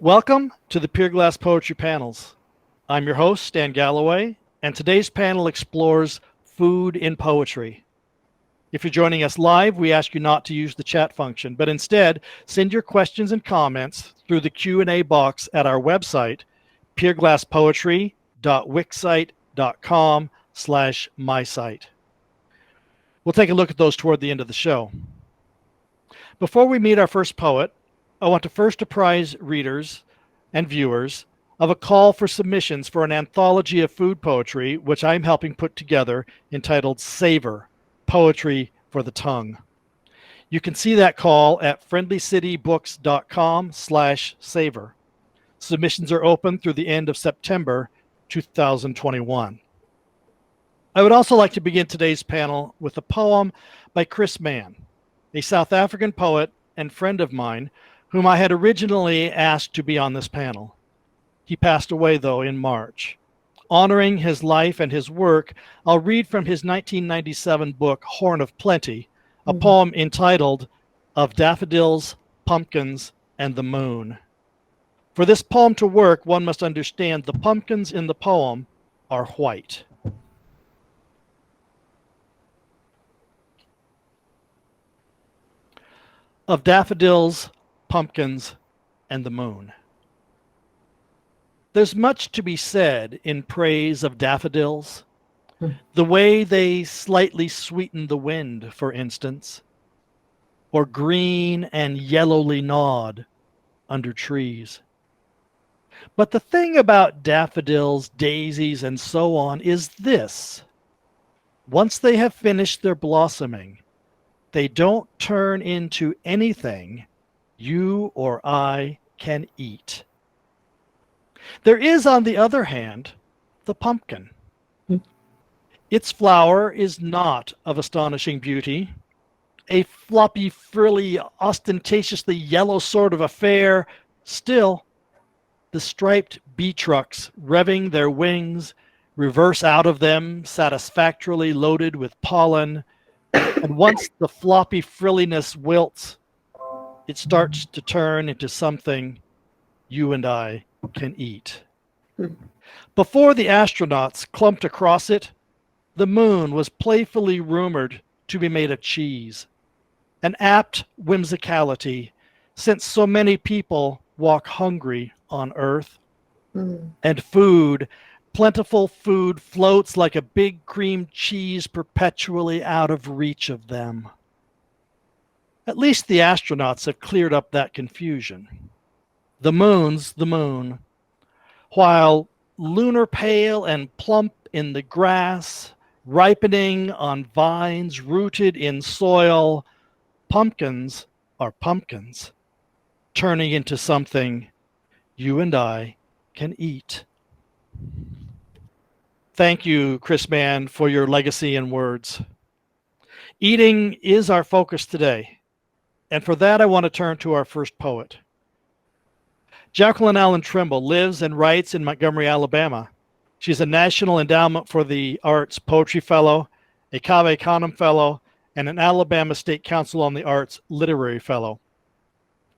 Welcome to the Pier-Glass Poetry Panels. I'm your host, Stan Galloway, and today's panel explores food in poetry. If you're joining us live, we ask you not to use the chat function, but instead send your questions and comments through the Q&A box at our website, pierglasspoetry.wixsite.com/mysite. We'll take a look at those toward the end of the show. Before we meet our first poet, I want to first apprise readers and viewers of a call for submissions for an anthology of food poetry, which I'm helping put together, entitled Savor, Poetry for the Tongue. You can see that call at friendlycitybooks.com/savor. Submissions are open through the end of September 2021. I would also like to begin today's panel with a poem by Mann, a South African poet and friend of mine whom I had originally asked to be on this panel. He passed away, though, in March. Honoring his life and his work, I'll read from his 1997 book, Horn of Plenty, a poem entitled Of Daffodils, Pumpkins, and the Moon. For this poem to work, one must understand the pumpkins in the poem are white. Of daffodils, pumpkins, and the moon. There's much to be said in praise of daffodils. The way they slightly sweeten the wind, for instance, or green and yellowly nod under trees. But the thing about daffodils, daisies, and so on is this. Once they have finished their blossoming, they don't turn into anything you or I can eat. There is, on the other hand, the pumpkin. Its flower is not of astonishing beauty, a floppy, frilly, ostentatiously yellow sort of affair. Still, the striped bee trucks, revving their wings, reverse out of them, satisfactorily loaded with pollen, and once the floppy frilliness wilts, it starts to turn into something you and I can eat. Before the astronauts clumped across it, the moon was playfully rumored to be made of cheese, an apt whimsicality since so many people walk hungry on Earth. And food, plentiful food, floats like a big cream cheese perpetually out of reach of them. At least the astronauts have cleared up that confusion. The moon's the moon. While lunar pale and plump in the grass, ripening on vines rooted in soil, pumpkins are pumpkins, turning into something you and I can eat. Thank you, Mann, for your legacy and words. Eating is our focus today. And for that, I want to turn to our first poet. Jacqueline Allen Trimble lives and writes in Montgomery, Alabama. She's a National Endowment for the Arts Poetry Fellow, a Cave Canem Fellow, and an Alabama State Council on the Arts Literary Fellow.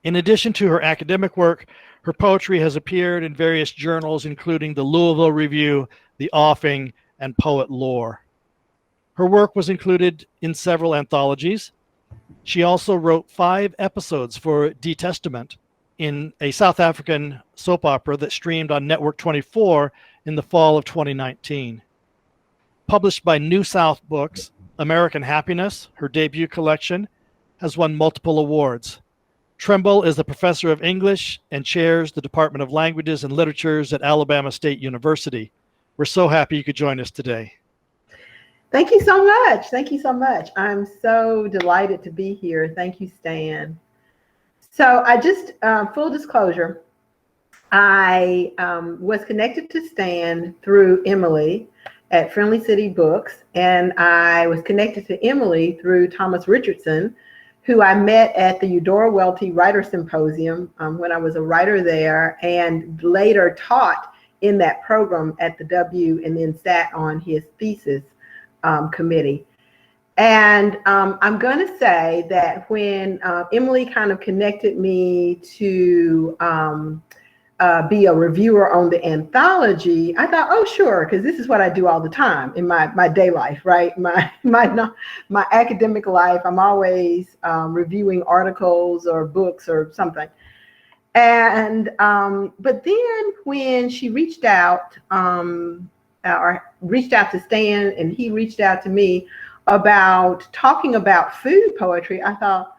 In addition to her academic work, her poetry has appeared in various journals, including the Louisville Review, the Offing, and Poet Lore. Her work was included in several anthologies. She also wrote 5 episodes for Die Testament in a South African soap opera that streamed on Network 24 in the fall of 2019. Published by New South Books, American Happiness, her debut collection, has won multiple awards. Trimble is the professor of English and chairs the Department of Languages and Literatures at Alabama State University. We're so happy you could join us today. Thank you so much. Thank you so much. I'm so delighted to be here. Thank you, Stan. So I just, full disclosure, I was connected to Stan through Emily at Friendly City Books, and I was connected to Emily through Thomas Richardson, who I met at the Eudora Welty Writer Symposium when I was a writer there, and later taught in that program at the W, and then sat on his thesis committee. And I'm going to say that when Emily kind of connected me to be a reviewer on the anthology, I thought, oh, sure, because this is what I do all the time in my day life, right? My academic life, I'm always reviewing articles or books or something. And but then when she reached out, or reached out to Stan, and he reached out to me about talking about food poetry, I thought,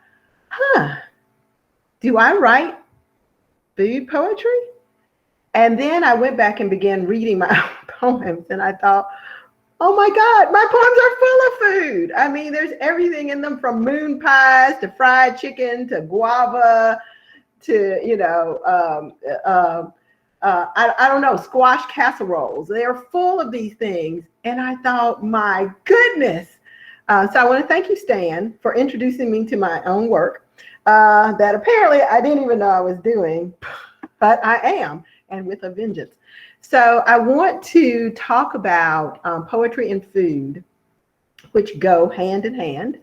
do I write food poetry? And then I went back and began reading my own poems, and I thought, oh my God, my poems are full of food. I mean, there's everything in them, from moon pies to fried chicken to guava to, I don't know, squash casseroles. They are full of these things. And I thought, my goodness. So I want to thank you, Stan, for introducing me to my own work that apparently I didn't even know I was doing, but I am, and with a vengeance. So I want to talk about poetry and food, which go hand in hand.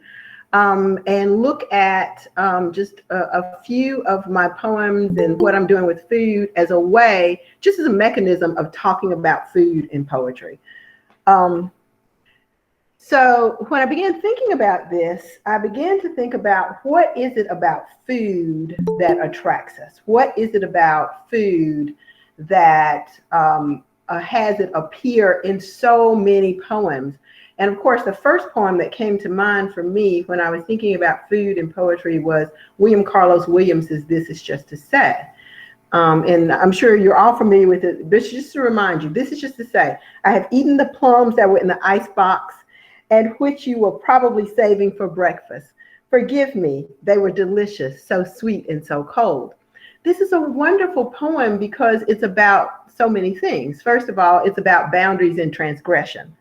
And look at just a few of my poems and what I'm doing with food as a way, just as a mechanism of talking about food in poetry. So when I began thinking about this, I began to think about, what is it about food that attracts us? What is it about food that has it appear in so many poems? And of course, the first poem that came to mind for me when I was thinking about food and poetry was William Carlos Williams's This Is Just to Say. And I'm sure you're all familiar with it, but just to remind you, this is just to say, I have eaten the plums that were in the ice box and which you were probably saving for breakfast. Forgive me, they were delicious, so sweet and so cold. This is a wonderful poem because it's about so many things. First of all, it's about boundaries and transgression.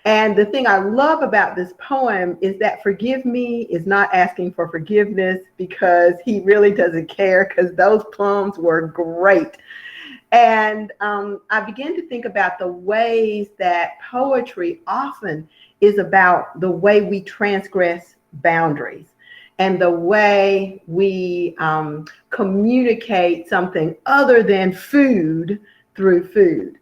And the thing I love about this poem is that forgive me is not asking for forgiveness, because he really doesn't care, because those plums were great. And I began to think about the ways that poetry often is about the way we transgress boundaries and the way we communicate something other than food through food.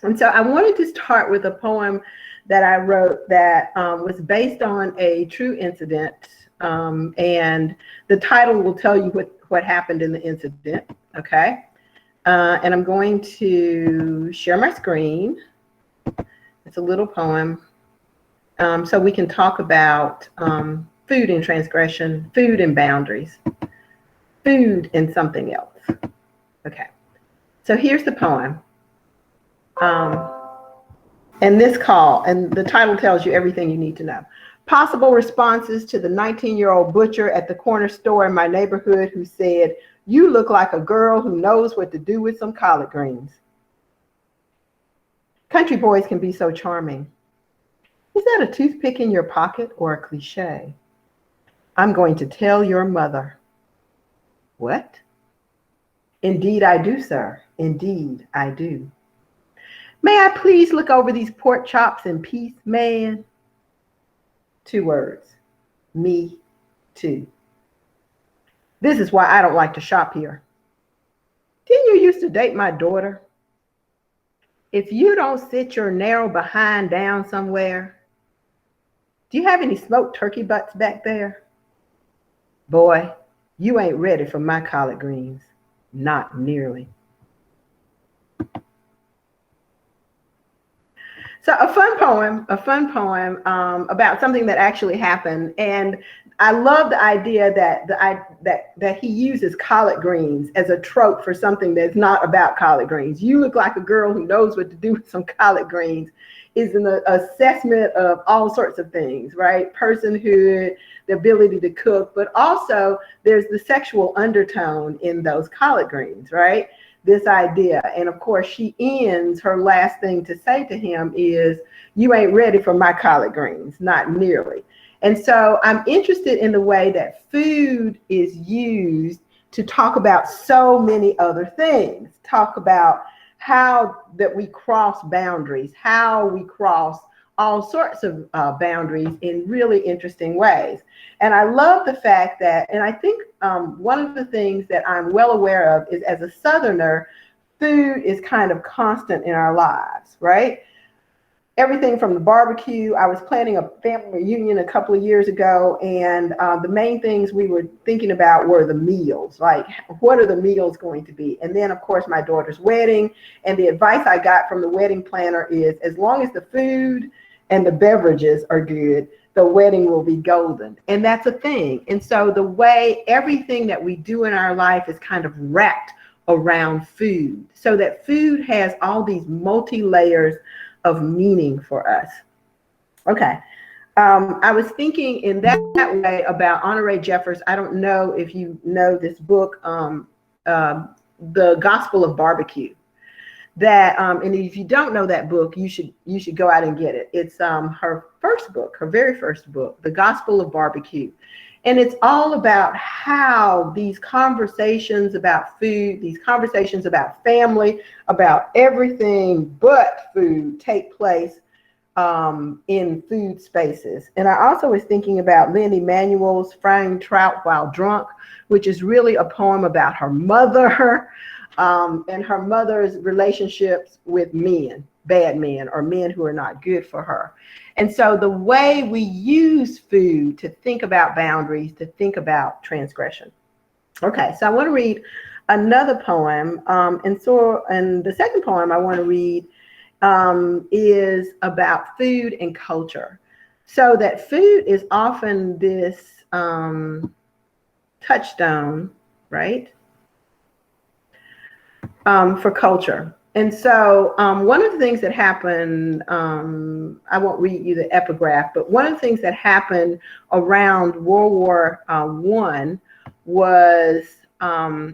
And so I wanted to start with a poem that I wrote that was based on a true incident. And the title will tell you what happened in the incident, okay? And I'm going to share my screen. It's a little poem. So we can talk about food and transgression, food and boundaries, food and something else. Okay, so here's the poem. And this call, and the title tells you everything you need to know. Possible responses to the 19-year-old butcher at the corner store in my neighborhood who said, "You look like a girl who knows what to do with some collard greens." Country boys can be so charming. Is that a toothpick in your pocket or a cliche? I'm going to tell your mother. What? Indeed I do, sir. Indeed I do. May I please look over these pork chops in peace, man? 2 words. Me too. This is why I don't like to shop here. Didn't you used to date my daughter? If you don't sit your narrow behind down somewhere, do you have any smoked turkey butts back there? Boy, you ain't ready for my collard greens. Not nearly. So a fun poem about something that actually happened. And I love the idea that he uses collard greens as a trope for something that's not about collard greens. You look like a girl who knows what to do with some collard greens is an assessment of all sorts of things, right? Personhood, the ability to cook, but also there's the sexual undertone in those collard greens, right? This idea. And of course, she ends, her last thing to say to him is, "You ain't ready for my collard greens, not nearly." And so I'm interested in the way that food is used to talk about so many other things, talk about how that we cross boundaries, how we cross all sorts of boundaries in really interesting ways. And I love the fact that, and I think one of the things that I'm well aware of is, as a Southerner, food is kind of constant in our lives, right? Everything from the barbecue. I was planning a family reunion a couple of years ago, and the main things we were thinking about were the meals. Like, what are the meals going to be? And then, of course, my daughter's wedding. And the advice I got from the wedding planner is, as long as the food and the beverages are good, the wedding will be golden. And that's a thing. And so the way everything that we do in our life is kind of wrapped around food, so that food has all these multi-layers of meaning for us. Okay. I was thinking in that way about Honore Jeffers. I don't know if you know this book, The Gospel of Barbecue. That and if you don't know that book, you should go out and get it. It's her first book, her very first book, The Gospel of Barbecue. And it's all about how these conversations about food, these conversations about family, about everything but food take place in food spaces. And I also was thinking about Lynn Emanuel's Frying Trout While Drunk, which is really a poem about her mother and her mother's relationships with men, bad men, or men who are not good for her. And so the way we use food to think about boundaries, to think about transgression. Okay, so I want to read another poem. And the second poem I want to read is about food and culture. So that food is often this touchstone, right, for culture. And so one of the things that happened, I won't read you the epigraph, but one of the things that happened around World War I was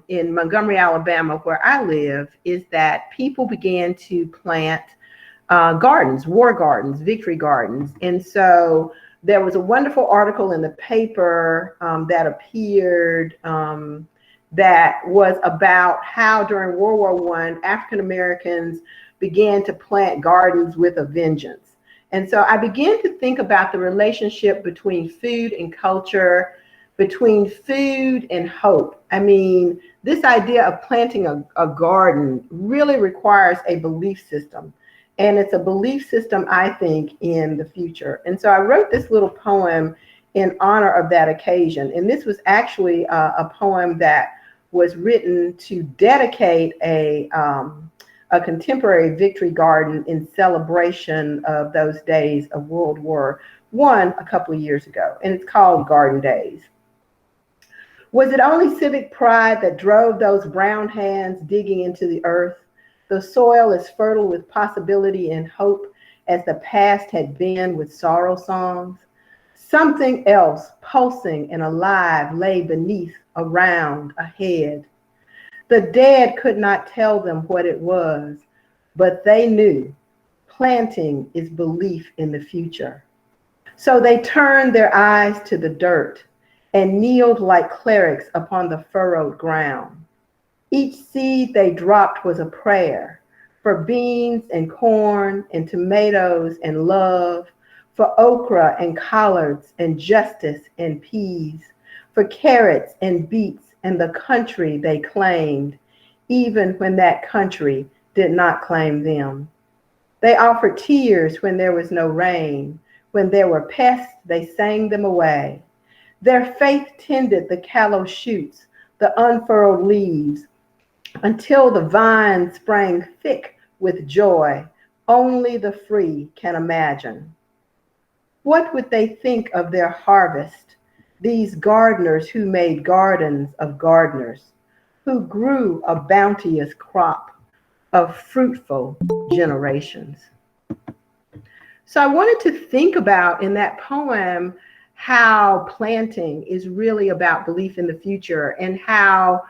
in Montgomery, Alabama, where I live, is that people began to plant gardens, war gardens, victory gardens. And so there was a wonderful article in the paper that appeared that was about how during World War I, African Americans began to plant gardens with a vengeance. And so I began to think about the relationship between food and culture, between food and hope. I mean, this idea of planting a garden really requires a belief system. And it's a belief system, I think, in the future. And so I wrote this little poem in honor of that occasion. And this was actually a poem that was written to dedicate a contemporary victory garden in celebration of those days of World War I a couple of years ago. And it's called Garden Days. Was it only civic pride that drove those brown hands digging into the earth? The soil is fertile with possibility and hope, as the past had been with sorrow songs. Something else, pulsing and alive, lay beneath, around, ahead. The dead could not tell them what it was, but they knew. Planting is belief in the future. So they turned their eyes to the dirt and kneeled like clerics upon the furrowed ground. Each seed they dropped was a prayer for beans and corn and tomatoes and love, for okra and collards and justice and peas, for carrots and beets and the country they claimed, even when that country did not claim them. They offered tears when there was no rain. When there were pests, they sang them away. Their faith tended the callow shoots, the unfurled leaves, until the vine sprang thick with joy. Only the free can imagine. What would they think of their harvest, these gardeners who made gardens of gardeners, who grew a bounteous crop of fruitful generations? So I wanted to think about in that poem how planting is really about belief in the future, and how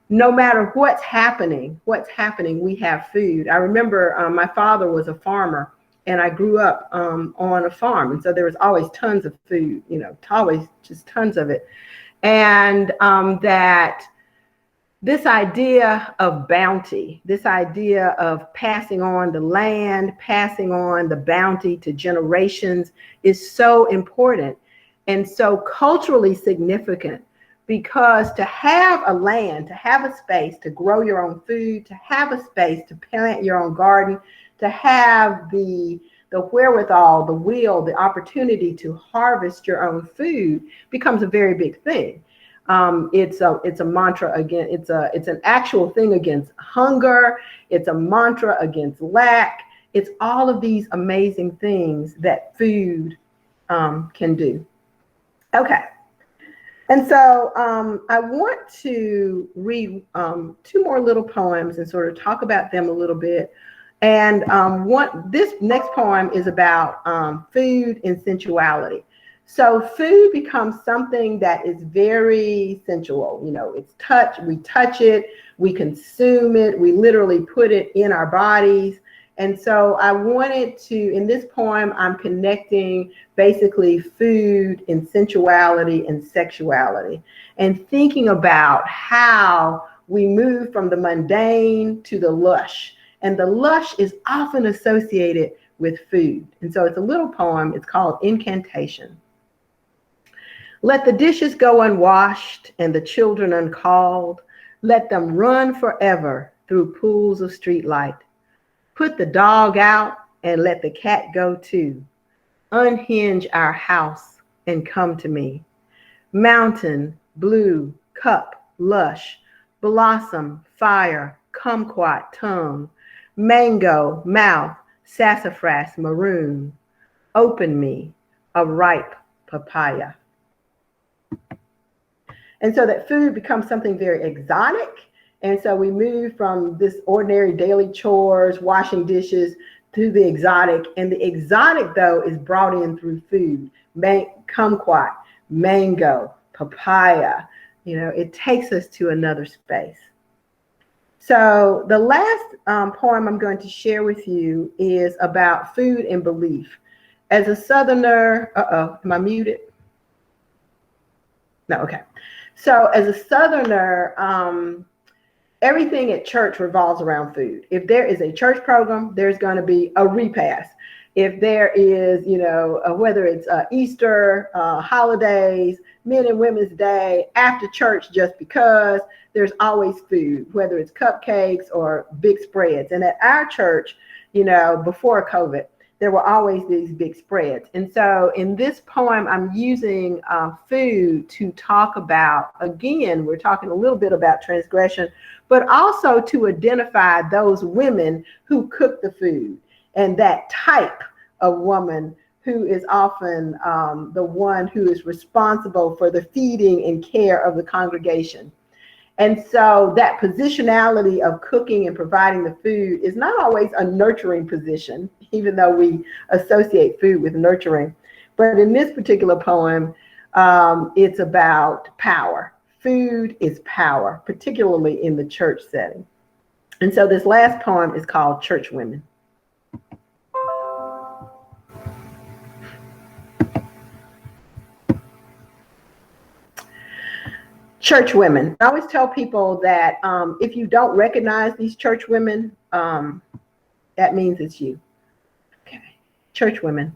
no matter what's happening, we have food. I remember my father was a farmer, and I grew up on a farm. And so there was always tons of food, always just tons of it. And that this idea of bounty, this idea of passing on the land, passing on the bounty to generations is so important and so culturally significant, because to have a land, to have a space to grow your own food, to have a space to plant your own garden, to have the wherewithal, the will, the opportunity to harvest your own food becomes a very big thing. It's a mantra again. It's an actual thing against hunger. It's a mantra against lack. It's all of these amazing things that food can do. Okay. And so I want to read two more little poems and sort of talk about them a little bit. And this next poem is about food and sensuality. So food becomes something that is very sensual. You know, it's touch, we touch it, we consume it, we literally put it in our bodies. And so I wanted to, in this poem, I'm connecting basically food and sensuality and sexuality, and thinking about how we move from the mundane to the lush. And the lush is often associated with food. And so it's a little poem. It's called Incantation. Let the dishes go unwashed and the children uncalled. Let them run forever through pools of streetlight. Put the dog out and let the cat go too. Unhinge our house and come to me. Mountain, blue, cup, lush, blossom, fire, kumquat, tongue, mango, mouth, sassafras, maroon. Open me a ripe papaya. And so that food becomes something very exotic. And so we move from this ordinary daily chores, washing dishes, to the exotic. And the exotic, though, is brought in through food. Kumquat, mango, papaya. You know, it takes us to another space. So the last poem I'm going to share with you is about food and belief. As a Southerner, am I muted? No, okay. So as a Southerner, everything at church revolves around food. If there is a church program, there's going to be a repast. If there is, you know, whether it's Easter, holidays, Men and Women's Day, after church, just because, there's always food, whether it's cupcakes or big spreads. And at our church, you know, before COVID, there were always these big spreads. And so in this poem, I'm using food to talk about, again, we're talking a little bit about transgression, but also to identify those women who cook the food, and that type of woman who is often the one who is responsible for the feeding and care of the congregation. And so that positionality of cooking and providing the food is not always a nurturing position, even though we associate food with nurturing. But in this particular poem, it's about power. Food is power, particularly in the church setting. And so this last poem is called Church Women. Church women. I always tell people that if you don't recognize these church women, that means it's you. Okay. Church women.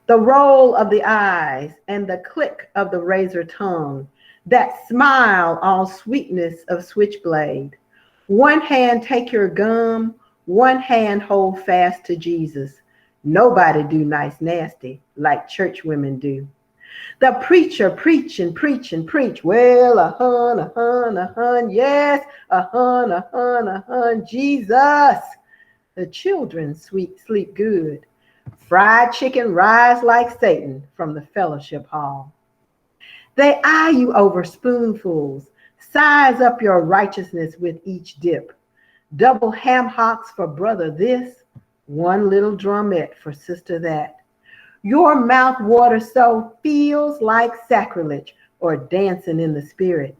The roll of the eyes and the click of the razor tongue, that smile all sweetness of switchblade. One hand take your gum, one hand hold fast to Jesus. Nobody do nice nasty like church women do. The preacher preach and preach and preach. Well, a hun, yes, a hun, Jesus. The children sleep good. Fried chicken rise like Satan from the fellowship hall. They eye you over spoonfuls, size up your righteousness with each dip. Double ham hocks for brother this, one little drumette for sister that. Your mouth water so feels like sacrilege or dancing in the spirit.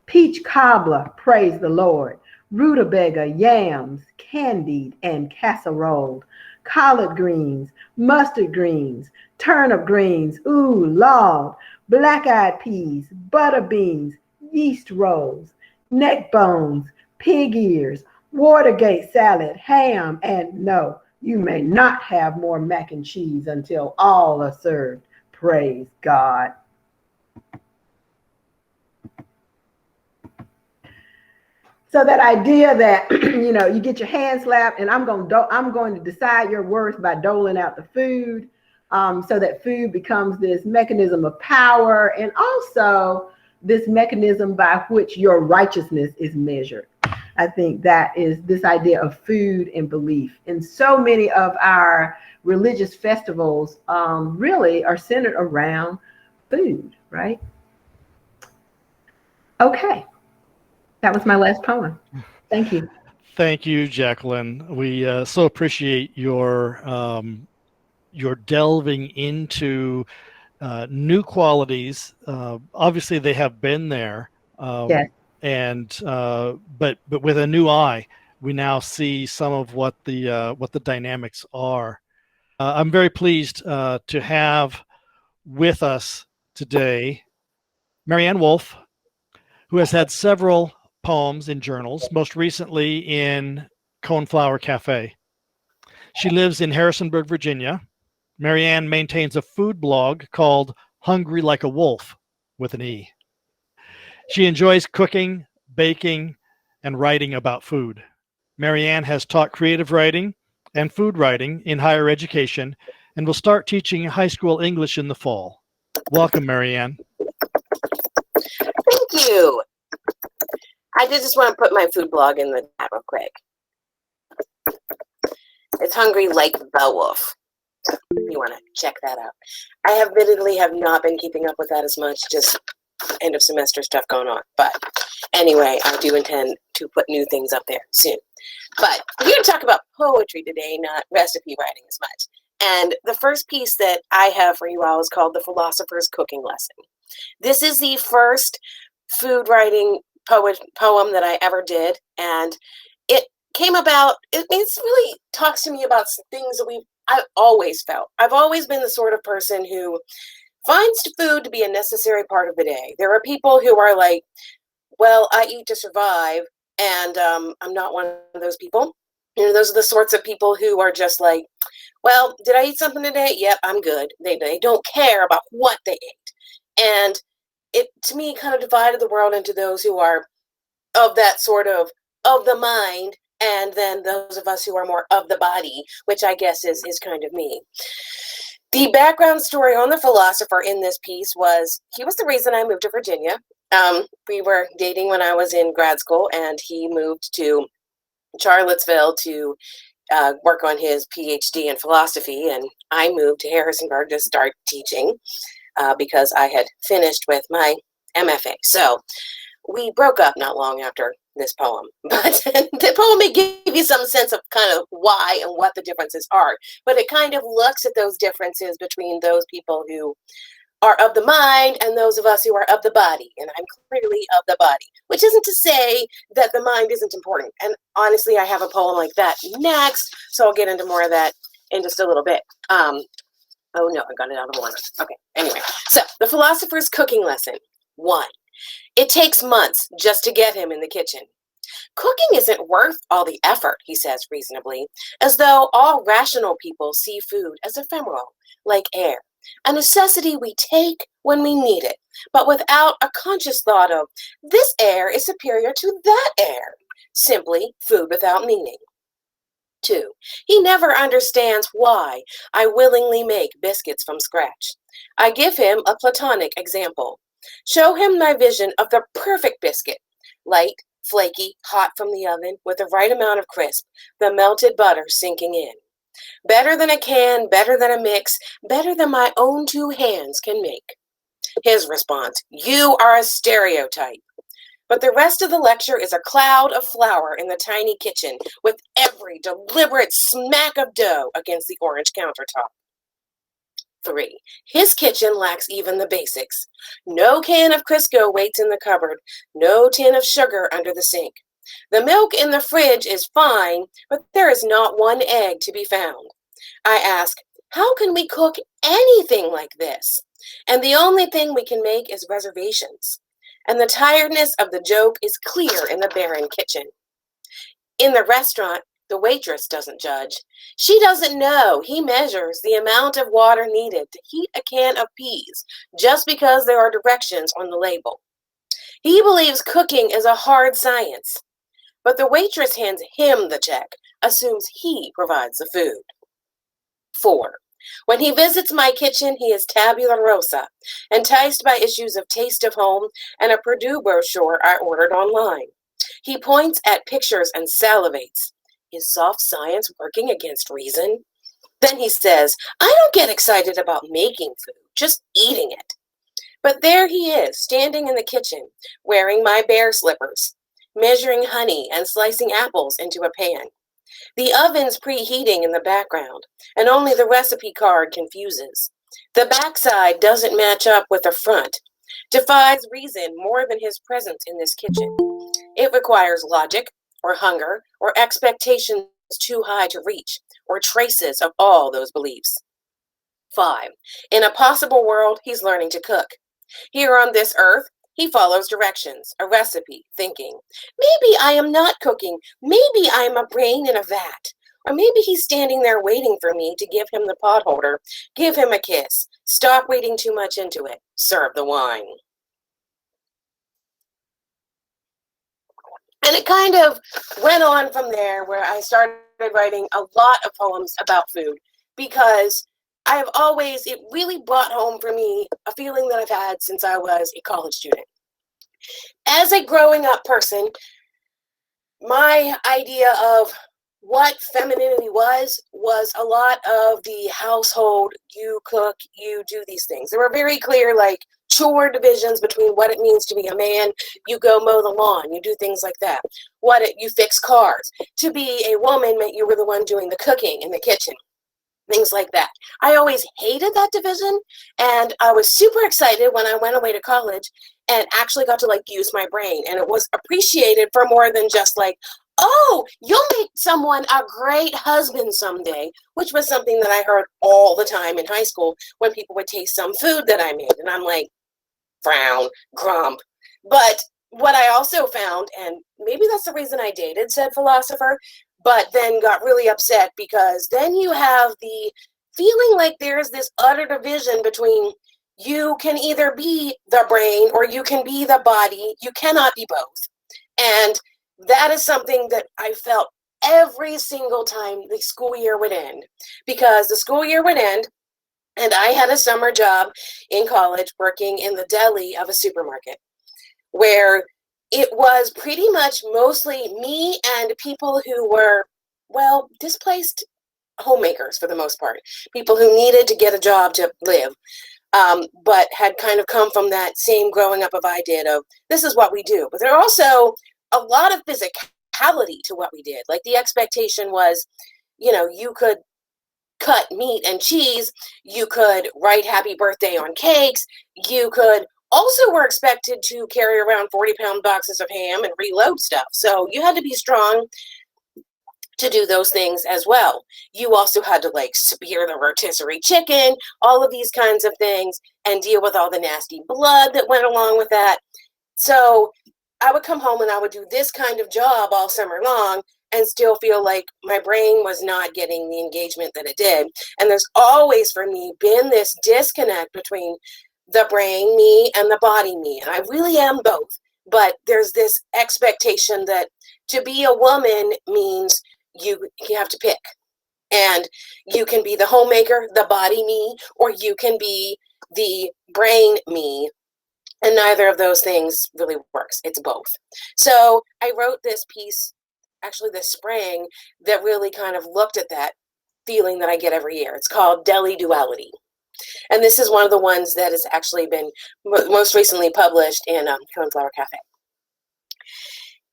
Peach cobbler, praise the Lord. Rutabaga, yams, candied and casseroled. Collard greens, mustard greens, turnip greens, ooh, Lord. Black-eyed peas, butter beans, yeast rolls. neck bones, pig ears, Watergate salad, ham, and no, you may not have more mac and cheese until all are served. Praise God. So that idea that you get your hand slapped, and I'm going to decide your worth by doling out the food, so that food becomes this mechanism of power, and also this mechanism by which your righteousness is measured. I think that is this idea of food and belief. And so many of our religious festivals really are centered around food, right? Okay. That was my last poem. Thank you. Thank you, Jacqueline. We so appreciate your delving into new qualities. Obviously, they have been there, Yes. and but with a new eye, we now see some of what the dynamics are. I'm very pleased to have with us today Marianne Wolfe, who has had several poems in journals, most recently in Coneflower Cafe. She lives in Harrisonburg, Virginia. Marianne maintains a food blog called Hungry Like a Wolf with an E. She enjoys cooking, baking, and writing about food. Marianne has taught creative writing and food writing in higher education and will start teaching high school English in the fall. Welcome, Marianne. Thank you. I did just want to put my food blog in the chat real quick. It's Hungry Like the Wolf. You want to check that out. I admittedly have not been keeping up with that as much, just end of semester stuff going on. But anyway, I do intend to put new things up there soon. But we're going to talk about poetry today, not recipe writing as much. And the first piece that I have for you all is called The Philosopher's Cooking Lesson. This is the first food writing poem that I ever did, and it came about, it really talks to me about things that I've always felt. I've always been the sort of person who finds food to be a necessary part of the day. There are people who are like, well, I eat to survive, and I'm not one of those people. Those are the sorts of people who are just like, well, did I eat something today? Yep, I'm good. They don't care about what they ate. And it, to me, kind of divided the world into those who are of that sort of the mind, and then those of us who are more of the body, which I guess is kind of me. The background story on the philosopher in this piece was, he was the reason I moved to Virginia. We were dating when I was in grad school, and he moved to Charlottesville to work on his PhD in philosophy, and I moved to Harrisonburg to start teaching because I had finished with my MFA. So we broke up not long after this poem, but the poem may give you some sense of kind of why and what the differences are, but it kind of looks at those differences between those people who are of the mind and those of us who are of the body, and I'm clearly of the body, which isn't to say that the mind isn't important. And honestly, I have a poem like that next, so I'll get into more of that in just a little bit. Oh no, I got it out of order. Okay, anyway, so The Philosopher's Cooking Lesson 1. It takes months just to get him in the kitchen. Cooking isn't worth all the effort, he says reasonably, as though all rational people see food as ephemeral, like air, a necessity we take when we need it, but without a conscious thought of, this air is superior to that air, simply food without meaning. 2. He never understands why I willingly make biscuits from scratch. I give him a platonic example. Show him my vision of the perfect biscuit, light, flaky, hot from the oven, with the right amount of crisp, the melted butter sinking in. Better than a can, better than a mix, better than my own 2 hands can make. His response, you are a stereotype. But the rest of the lecture is a cloud of flour in the tiny kitchen, with every deliberate smack of dough against the orange countertop. 3. His kitchen lacks even the basics. No can of Crisco waits in the cupboard, no tin of sugar under the sink. The milk in the fridge is fine, but there is not one egg to be found. I ask, how can we cook anything like this? And the only thing we can make is reservations. and the tiredness of the joke is clear in the barren kitchen. In the restaurant, the waitress doesn't judge. She doesn't know he measures the amount of water needed to heat a can of peas just because there are directions on the label. He believes cooking is a hard science, but the waitress hands him the check, assumes he provides the food. 4. When he visits my kitchen, he is tabula rasa, enticed by issues of Taste of Home and a Purdue brochure I ordered online. He points at pictures and salivates. Is soft science working against reason? Then he says, I don't get excited about making food, just eating it. But there he is, standing in the kitchen, wearing my bear slippers, measuring honey and slicing apples into a pan. The oven's preheating in the background, and only the recipe card confuses. The backside doesn't match up with the front, defies reason more than his presence in this kitchen. It requires logic, or hunger, or expectations too high to reach, or traces of all those beliefs. 5. In a possible world, he's learning to cook. Here on this earth, he follows directions, a recipe, thinking, maybe I am not cooking, maybe I am a brain in a vat, or maybe he's standing there waiting for me to give him the pot holder, give him a kiss, stop reading too much into it, serve the wine. And it kind of went on from there where I started writing a lot of poems about food because it really brought home for me a feeling that I've had since I was a college student. As a growing up person, my idea of what femininity was a lot of the household, you cook, you do these things. There were very clear, chore divisions between what it means to be a man. You go mow the lawn, you do things like that. You fix cars. To be a woman meant you were the one doing the cooking in the kitchen. Things like that. I always hated that division, and I was super excited when I went away to college and actually got to use my brain, and it was appreciated for more than just oh, you'll make someone a great husband someday, which was something that I heard all the time in high school when people would taste some food that I made, and I'm like, frown, grump. But what I also found, and maybe that's the reason I dated said philosopher, but then got really upset because then you have the feeling like there's this utter division between you can either be the brain or you can be the body. You cannot be both. And that is something that I felt every single time the school year would end, because the school year would end and I had a summer job in college working in the deli of a supermarket where it was pretty much mostly me and people who were, displaced homemakers for the most part, people who needed to get a job to live, but had kind of come from that same growing up of I did of this is what we do. But there are also a lot of physicality to what we did. The expectation was, you could cut meat and cheese, you could write happy birthday on cakes, you could also were expected to carry around 40-pound boxes of ham and reload stuff. So you had to be strong to do those things as well. You also had to spear the rotisserie chicken, all of these kinds of things, and deal with all the nasty blood that went along with that. So I would come home and I would do this kind of job all summer long and still feel like my brain was not getting the engagement that it did. And there's always for me been this disconnect between the brain me and the body me. And I really am both. But there's this expectation that to be a woman means you have to pick. And you can be the homemaker, the body me, or you can be the brain me. And neither of those things really works. It's both. So I wrote this piece actually this spring that really kind of looked at that feeling that I get every year. It's called Deli Duality. And this is one of the ones that has actually been most recently published in Coneflower Cafe.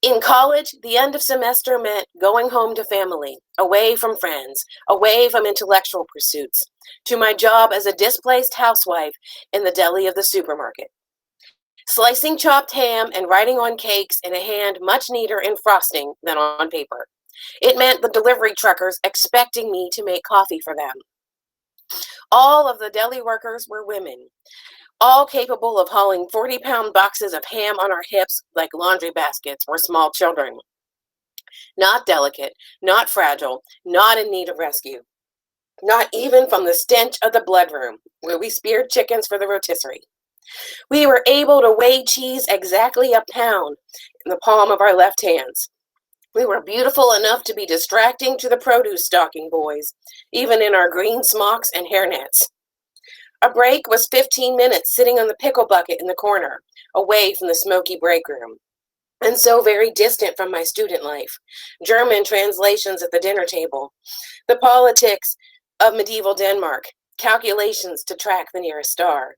In college, the end of semester meant going home to family, away from friends, away from intellectual pursuits, to my job as a displaced housewife in the deli of the supermarket. Slicing chopped ham and writing on cakes in a hand much neater in frosting than on paper. It meant the delivery truckers expecting me to make coffee for them. All of the deli workers were women. all capable of hauling 40-pound boxes of ham on our hips like laundry baskets or small children. Not delicate, not fragile, not in need of rescue. Not even from the stench of the blood room, where we speared chickens for the rotisserie. We were able to weigh cheese exactly a pound in the palm of our left hands. We were beautiful enough to be distracting to the produce stocking boys, even in our green smocks and hairnets. A break was 15 minutes sitting on the pickle bucket in the corner, away from the smoky break room, and so very distant from my student life. German translations at the dinner table, the politics of medieval Denmark, calculations to track the nearest star.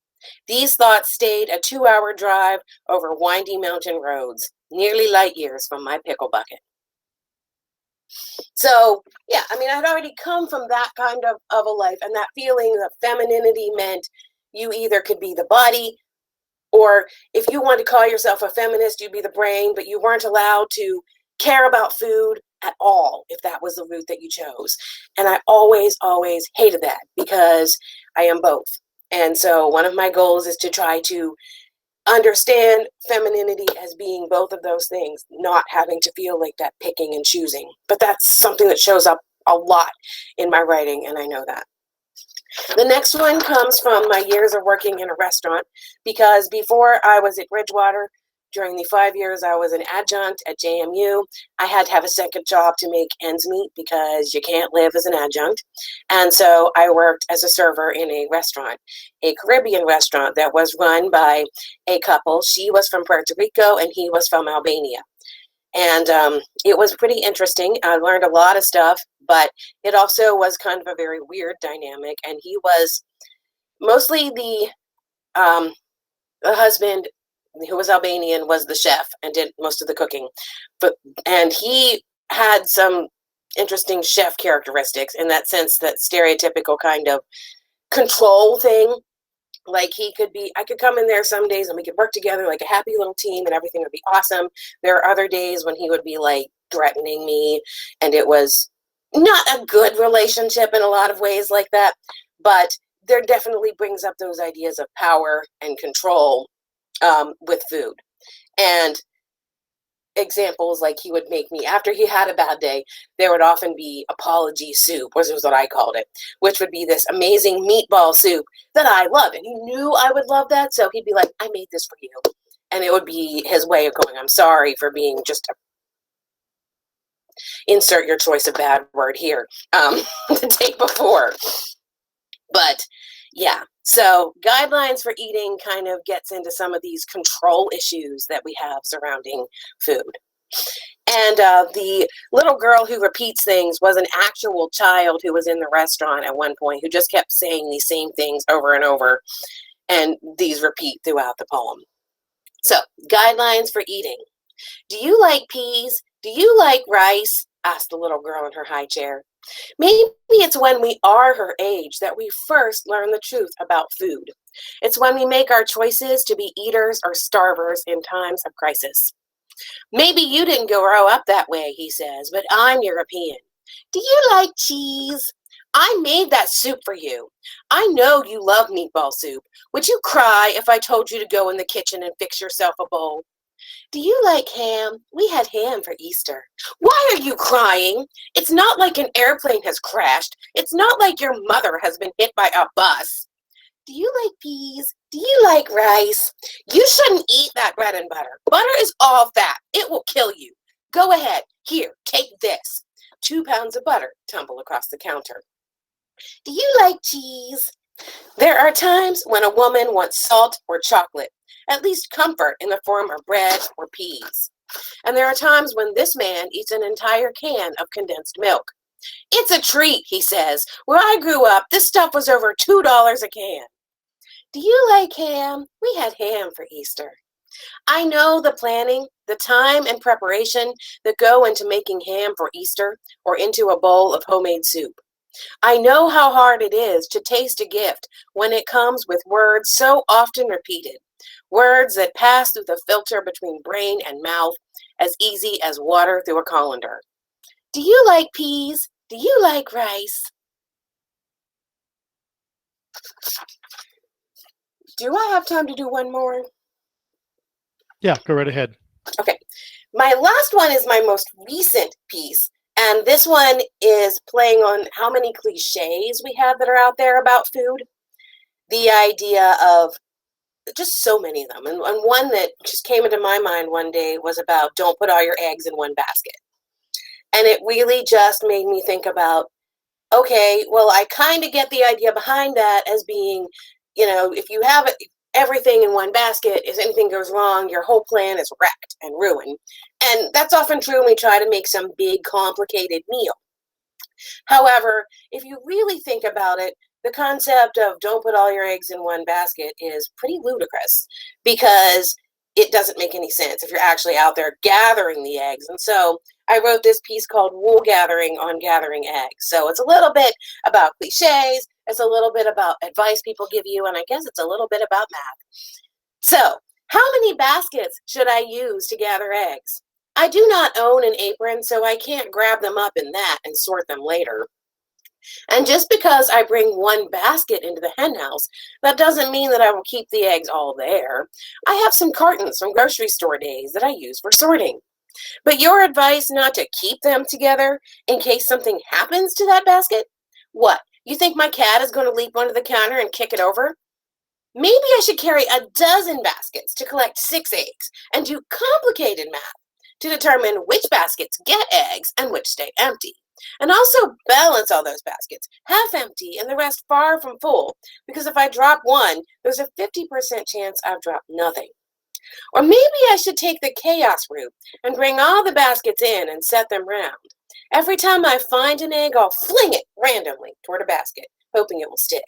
These thoughts stayed a 2-hour drive over windy mountain roads, nearly light years from my pickle bucket. So, yeah, I mean, I'd already come from that kind of a life, and that feeling that femininity meant you either could be the body, or if you wanted to call yourself a feminist, you'd be the brain, but you weren't allowed to care about food at all if that was the route that you chose. And I always, always hated that because I am both. And so one of my goals is to try to understand femininity as being both of those things, not having to feel like that picking and choosing. But that's something that shows up a lot in my writing, and I know that. The next one comes from my years of working in a restaurant, because before I was at Bridgewater, during the 5 years I was an adjunct at JMU, I had to have a second job to make ends meet because you can't live as an adjunct. And so I worked as a server in a restaurant, a Caribbean restaurant that was run by a couple. She was from Puerto Rico and he was from Albania. And it was pretty interesting. I learned a lot of stuff, but it also was kind of a very weird dynamic. And he was mostly the husband, who was Albanian, was the chef and did most of the cooking. And he had some interesting chef characteristics in that sense, that stereotypical kind of control thing. Like I could come in there some days and we could work together like a happy little team and everything would be awesome. There are other days when he would be like threatening me, and it was not a good relationship in a lot of ways like that. But there definitely brings up those ideas of power and control with food. And examples like he would make me, after he had a bad day, there would often be apology soup, which was what I called it, which would be this amazing meatball soup that I loved. And he knew I would love that. So he'd be like, I made this for you. And it would be his way of going, I'm sorry for being just insert your choice of bad word here, the day before. But yeah, so guidelines for eating kind of gets into some of these control issues that we have surrounding food. And the little girl who repeats things was an actual child who was in the restaurant at one point, who just kept saying these same things over and over, and these repeat throughout the poem. So, guidelines for eating. Do you like peas? Do you like rice? Asked the little girl in her high chair. Maybe it's when we are her age that we first learn the truth about food. It's when we make our choices to be eaters or starvers in times of crisis. Maybe you didn't grow up that way, he says, but I'm European. Do you like cheese? I made that soup for you. I know you love meatball soup. Would you cry if I told you to go in the kitchen and fix yourself a bowl? Do you like ham? We had ham for Easter. Why are you crying? It's not like an airplane has crashed. It's not like your mother has been hit by a bus. Do you like peas? Do you like rice? You shouldn't eat that bread and butter. Butter is all fat. It will kill you. Go ahead. Here, take this. 2 pounds of butter tumble across the counter. Do you like cheese? There are times when a woman wants salt or chocolate, at least comfort in the form of bread or peas. And there are times when this man eats an entire can of condensed milk. It's a treat, he says. Where I grew up, this stuff was over $2 a can. Do you like ham? We had ham for Easter. I know the planning, the time and preparation that go into making ham for Easter or into a bowl of homemade soup. I know how hard it is to taste a gift when it comes with words so often repeated, words that pass through the filter between brain and mouth as easy as water through a colander. Do you like peas? Do you like rice? Do I have time to do one more? Yeah, go right ahead. Okay. My last one is my most recent piece. And this one is playing on how many cliches we have that are out there about food. The idea of just so many of them. And one that just came into my mind one day was about don't put all your eggs in one basket. And it really just made me think about, okay, well, I kind of get the idea behind that as being, if you have everything in one basket, if anything goes wrong, your whole plan is wrecked and ruined. And that's often true when we try to make some big, complicated meal. However, if you really think about it, the concept of don't put all your eggs in one basket is pretty ludicrous because it doesn't make any sense if you're actually out there gathering the eggs. And so I wrote this piece called Wool Gathering on Gathering Eggs. So it's a little bit about cliches, it's a little bit about advice people give you, and I guess it's a little bit about math. So, how many baskets should I use to gather eggs? I do not own an apron, so I can't grab them up in that and sort them later. And just because I bring one basket into the hen house, that doesn't mean that I will keep the eggs all there. I have some cartons from grocery store days that I use for sorting. But your advice not to keep them together in case something happens to that basket? What, you think my cat is going to leap under the counter and kick it over? Maybe I should carry a dozen baskets to collect 6 eggs and do complicated math to determine which baskets get eggs and which stay empty. And also balance all those baskets, half empty and the rest far from full, because if I drop one, there's a 50% chance I've dropped nothing. Or maybe I should take the chaos route and bring all the baskets in and set them round. Every time I find an egg, I'll fling it randomly toward a basket, hoping it will stick.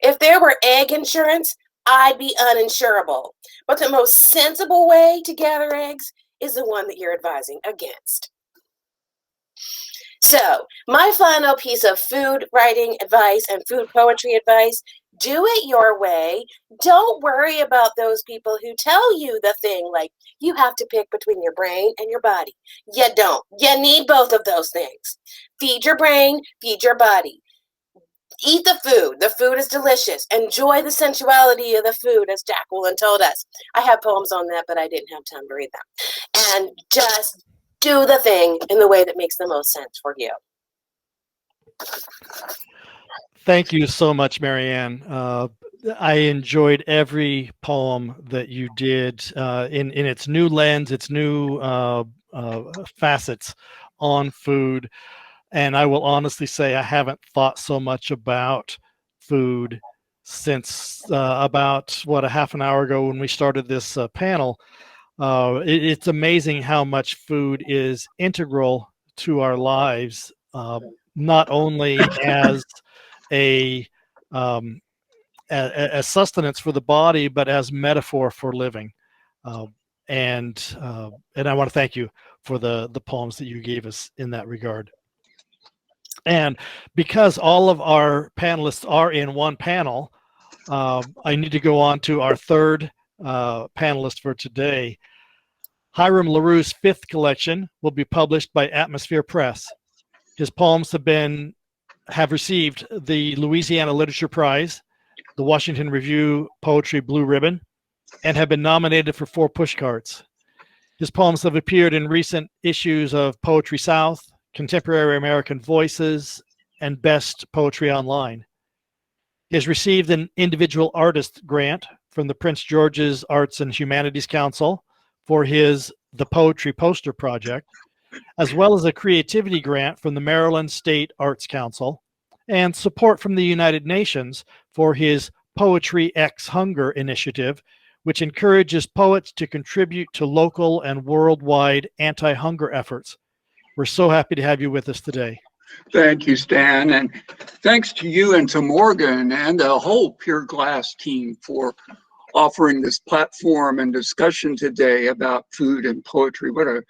If there were egg insurance, I'd be uninsurable. But the most sensible way to gather eggs is the one that you're advising against. So, my final piece of food writing advice and food poetry advice: do it your way. Don't worry about those people who tell you the thing like you have to pick between your brain and your body. You don't. You need both of those things. Feed your brain, feed your body. Eat the food. The food is delicious. Enjoy the sensuality of the food, as Jacqueline told us. I have poems on that, but I didn't have time to read them. And just do the thing in the way that makes the most sense for you. Thank you so much, Marianne. I enjoyed every poem that you did in its new lens, its new facets on food. And I will honestly say I haven't thought so much about food since about, a half an hour ago when we started this panel. It's amazing how much food is integral to our lives, not only as a sustenance for the body, but as metaphor for living. And I want to thank you for the poems that you gave us in that regard. And because all of our panelists are in one panel, I need to go on to our third panelist for today. Hiram Larew's 5th collection will be published by Atmosphere Press. His poems have received the Louisiana Literature Prize, the Washington Review Poetry Blue Ribbon, and have been nominated for 4 pushcarts. His poems have appeared in recent issues of Poetry South, Contemporary American Voices, and Best Poetry Online. He has received an individual artist grant from the Prince George's Arts and Humanities Council for his The Poetry Poster Project, as well as a creativity grant from the Maryland State Arts Council, and support from the United Nations for his PoetryXHunger initiative, which encourages poets to contribute to local and worldwide anti-hunger efforts. We're so happy to have you with us today. Thank you, Stan, and thanks to you and to Morgan and the whole Pier-Glass team for offering this platform and discussion today about food and poetry. What a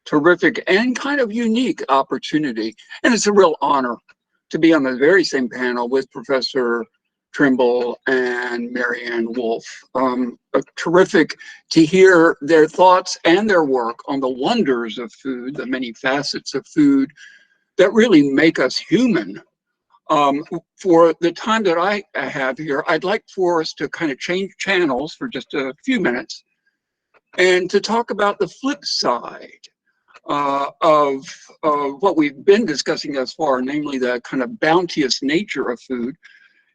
terrific and kind of unique opportunity. And it's a real honor to be on the very same panel with Professor Trimble and Marianne Wolfe. Terrific to hear their thoughts and their work on the wonders of food, the many facets of food that really make us human. For the time that I have here, I'd like for us to kind of change channels for just a few minutes and to talk about the flip side of what we've been discussing thus far, namely the kind of bounteous nature of food,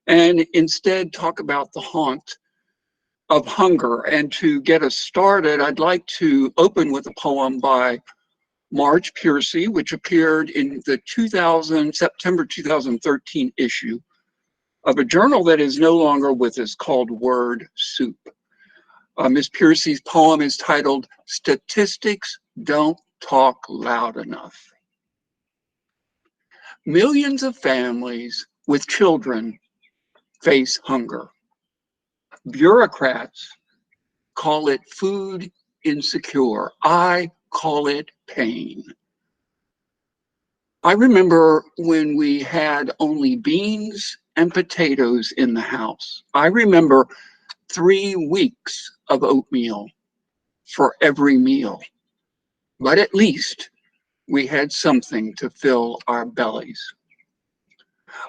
and instead talk about the haunt of hunger. And to get us started, I'd like to open with a poem by Marge Piercy, which appeared in the September 2013 issue of a journal that is no longer with us called Word Soup. Ms. Piercy's poem is titled "Statistics Don't Talk Loud Enough." Millions of families with children face hunger. Bureaucrats call it food insecure. I call it pain. I remember when we had only beans and potatoes in the house. I remember 3 weeks of oatmeal for every meal. But at least we had something to fill our bellies.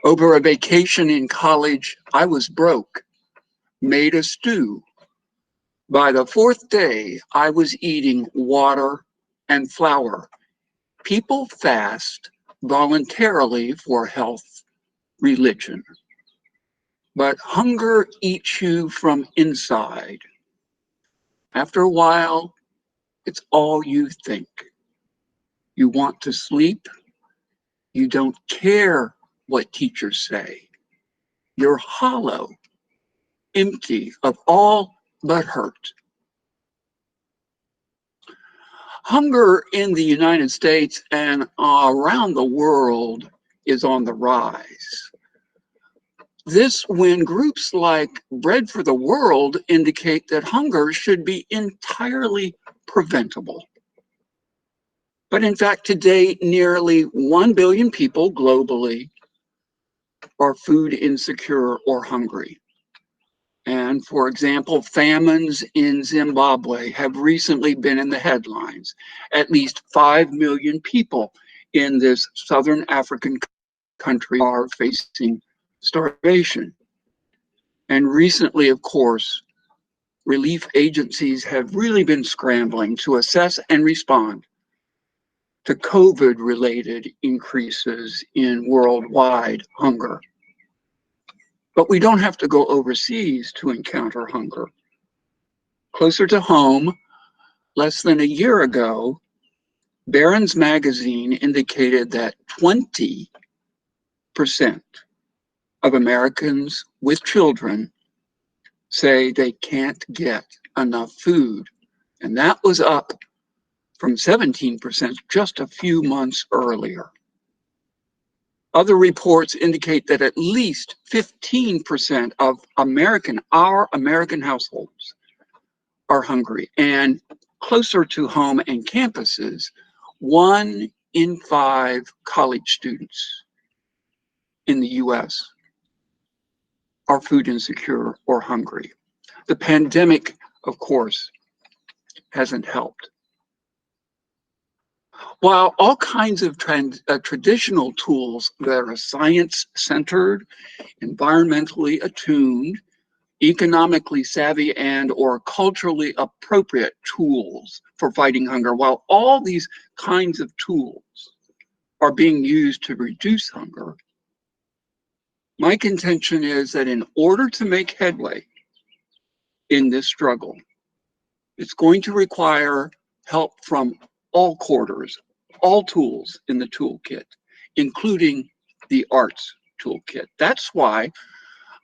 Over a vacation in college, I was broke, made a stew. By the 4th day, I was eating water and flour. People fast voluntarily for health, religion. But hunger eats you from inside. After a while, it's all you think. You want to sleep. You don't care what teachers say. You're hollow, empty of all but hurt. Hunger in the United States and around the world is on the rise. This when groups like Bread for the World indicate that hunger should be entirely preventable. But in fact, today, nearly 1 billion people globally are food insecure or hungry. And for example, famines in Zimbabwe have recently been in the headlines. At least 5 million people in this southern African country are facing starvation. And recently, of course, relief agencies have really been scrambling to assess and respond to COVID-related increases in worldwide hunger. But we don't have to go overseas to encounter hunger. Closer to home, less than a year ago, Barron's magazine indicated that 20% of Americans with children say they can't get enough food. And that was up from 17% just a few months earlier. Other reports indicate that at least 15% of our American households are hungry. And closer to home and campuses, 1 in 5 college students in the US are food insecure or hungry. The pandemic, of course, hasn't helped. While all kinds of traditional tools that are science-centered, environmentally attuned, economically savvy, and or culturally appropriate tools for fighting hunger, while all these kinds of tools are being used to reduce hunger, my contention is that in order to make headway in this struggle, it's going to require help from all quarters, all tools in the toolkit, including the arts toolkit. That's why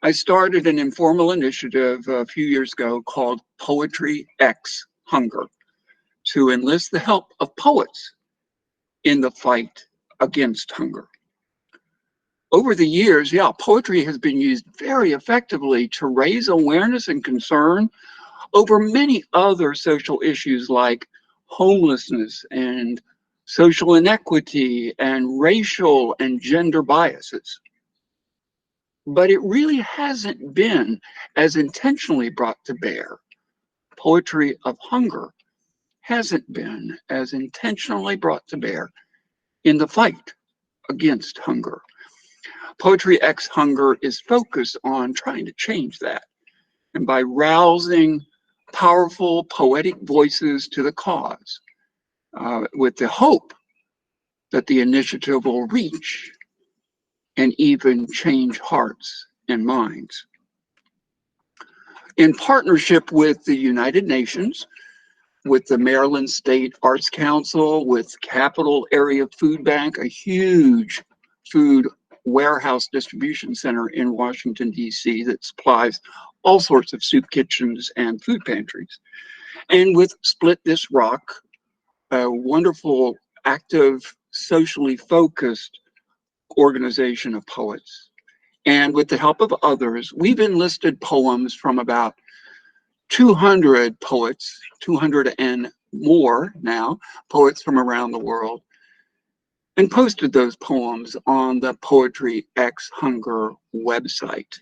I started an informal initiative a few years ago called PoetryXHunger to enlist the help of poets in the fight against hunger. Over the years, poetry has been used very effectively to raise awareness and concern over many other social issues like homelessness and social inequity and racial and gender biases. But it really hasn't been as intentionally brought to bear. Poetry of hunger hasn't been as intentionally brought to bear in the fight against hunger. PoetryXHunger is focused on trying to change that. And by rousing powerful poetic voices to the cause, with the hope that the initiative will reach and even change hearts and minds. In partnership with the United Nations, with the Maryland State Arts Council, with Capital Area Food Bank, a huge food warehouse distribution center in Washington, D.C. that supplies all sorts of soup kitchens and food pantries. And with Split This Rock, a wonderful, active, socially focused organization of poets. And with the help of others, we've enlisted poems from about 200 poets, 200 and more now, poets from around the world, and posted those poems on the PoetryXHunger website.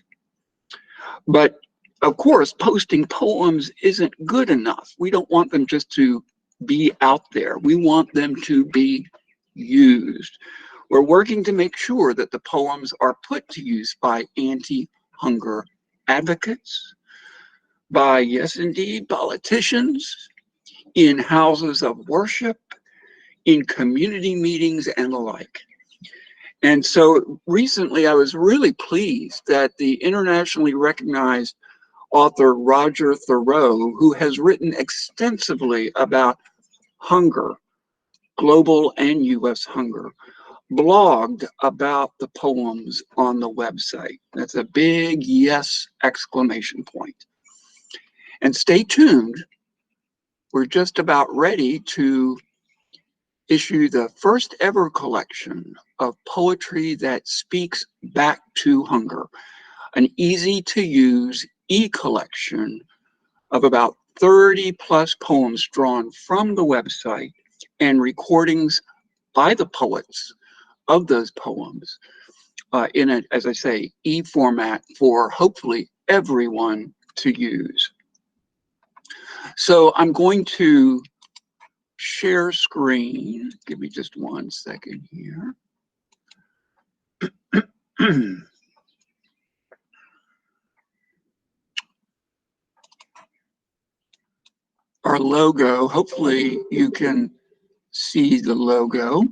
But of course, posting poems isn't good enough. We don't want them just to be out there. We want them to be used. We're working to make sure that the poems are put to use by anti-hunger advocates, by, yes indeed, politicians, in houses of worship, in community meetings, and the like. And so recently I was really pleased that the internationally recognized author Roger Thoreau, who has written extensively about hunger, global and US hunger, blogged about the poems on the website. That's a big yes exclamation point. And stay tuned. We're just about ready to issue the first ever collection of poetry that speaks back to hunger, an easy to use e-collection of about 30 plus poems drawn from the website and recordings by the poets of those poems in a, as I say, e-format for hopefully everyone to use. So I'm going to share screen. Give me just 1 second here. Our logo, hopefully you can see the logo.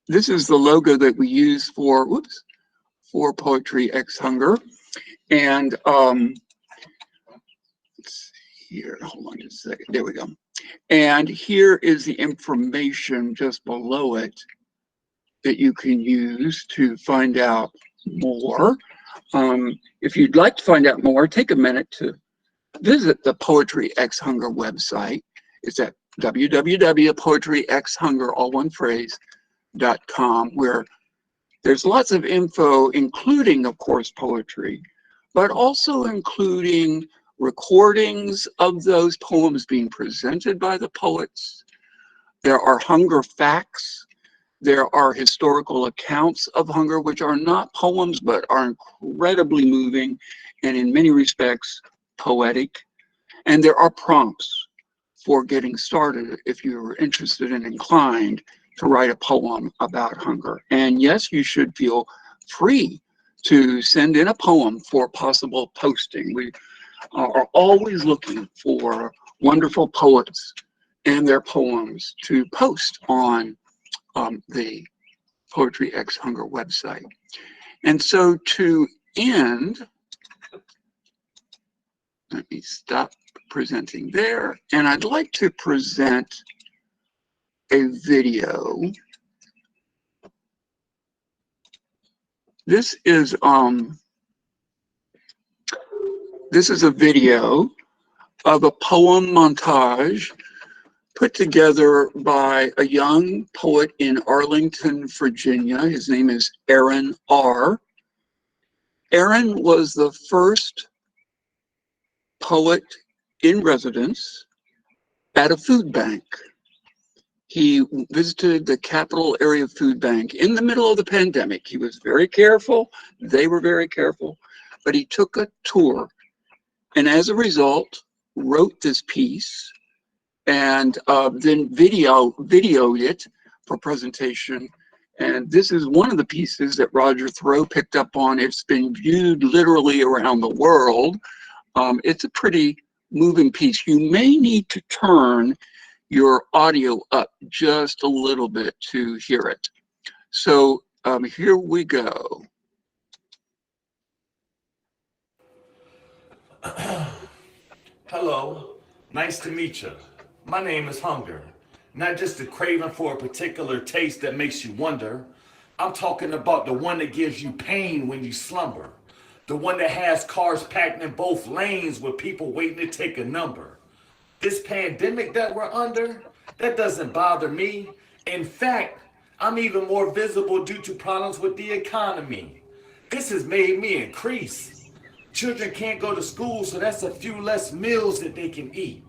This is the logo that we use for, for PoetryXHunger. And let's see here, hold on just a second, there we go. And here is the information just below it that you can use to find out more. If you'd like to find out more, take a minute to visit the PoetryXHunger website. It's at www.poetryxhunger, all one phrase, .com, where there's lots of info, including, of course, poetry, but also including recordings of those poems being presented by the poets. There are hunger facts. There are historical accounts of hunger, which are not poems, but are incredibly moving and in many respects poetic. And there are prompts for getting started if you're interested and inclined to write a poem about hunger. And yes, you should feel free to send in a poem for possible posting. We are always looking for wonderful poets and their poems to post on the PoetryXHunger website. And so to end, let me stop presenting there, and I'd like to present a video. This is a video of a poem montage put together by a young poet in Arlington, Virginia. His name is Aaron R. Aaron was the first poet in residence at a food bank. He visited the Capital Area Food Bank in the middle of the pandemic. He was very careful. They were very careful, but he took a tour and as a result wrote this piece and then videoed it for presentation And this is one of the pieces that Roger Thoreau picked up on. It's been viewed literally around the world. It's a pretty moving piece. You may need to turn your audio up just a little bit to hear it. So here we go. Hello, nice to meet you. My name is Hunger. Not just a craving for a particular taste that makes you wonder. I'm talking about the one that gives you pain when you slumber. The one that has cars packed in both lanes with people waiting to take a number. This pandemic that we're under, that doesn't bother me. In fact, I'm even more visible due to problems with the economy. This has made me increase. Children can't go to school, so that's a few less meals that they can eat.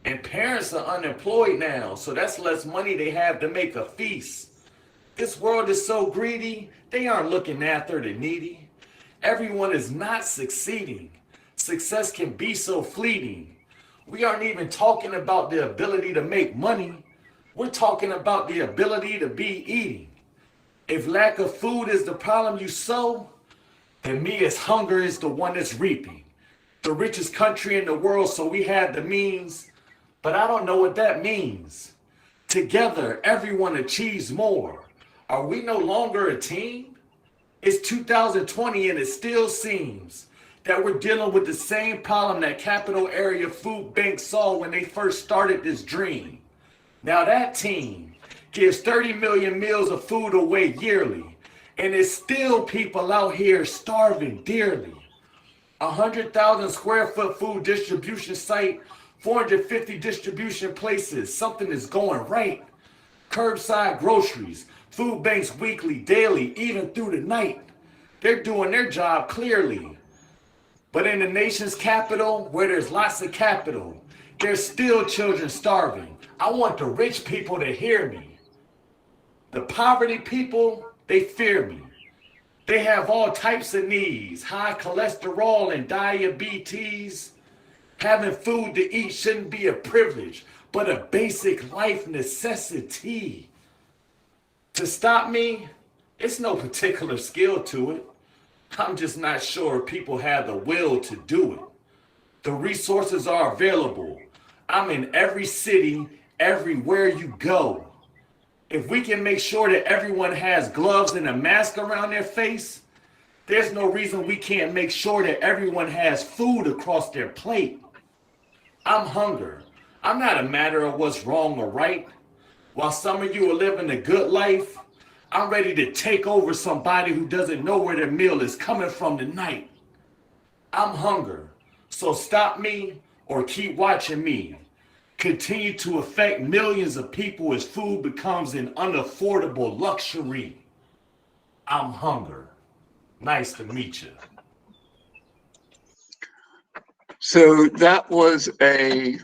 And parents are unemployed now, so that's less money they have to make a feast. This world is so greedy, they aren't looking after the needy. Everyone is not succeeding. Success can be so fleeting. We aren't even talking about the ability to make money. We're talking about the ability to be eating. If lack of food is the problem you sow, then me as hunger is the one that's reaping. The richest country in the world, so we have the means, but I don't know what that means. Together, everyone achieves more. Are we no longer a team? It's 2020 and it still seems that we're dealing with the same problem that Capital Area Food Bank saw when they first started this dream. Now that team gives 30 million meals of food away yearly, and there's still people out here starving dearly. 100,000 square foot food distribution site, 450 distribution places, something is going right. Curbside groceries, food banks weekly, daily, even through the night. They're doing their job clearly. But in the nation's capital, where there's lots of capital, there's still children starving. I want the rich people to hear me. The poverty people, they fear me. They have all types of needs, high cholesterol and diabetes. Having food to eat shouldn't be a privilege, but a basic life necessity. To stop me, it's no particular skill to it. I'm just not sure people have the will to do it. The resources are available. I'm in every city, everywhere you go. If we can make sure that everyone has gloves and a mask around their face, there's no reason we can't make sure that everyone has food across their plate. I'm hunger. I'm not a matter of what's wrong or right. While some of you are living a good life, I'm ready to take over somebody who doesn't know where their meal is coming from tonight. I'm hunger. So stop me or keep watching me. Continue to affect millions of people as food becomes an unaffordable luxury. I'm hunger. Nice to meet you. So that was a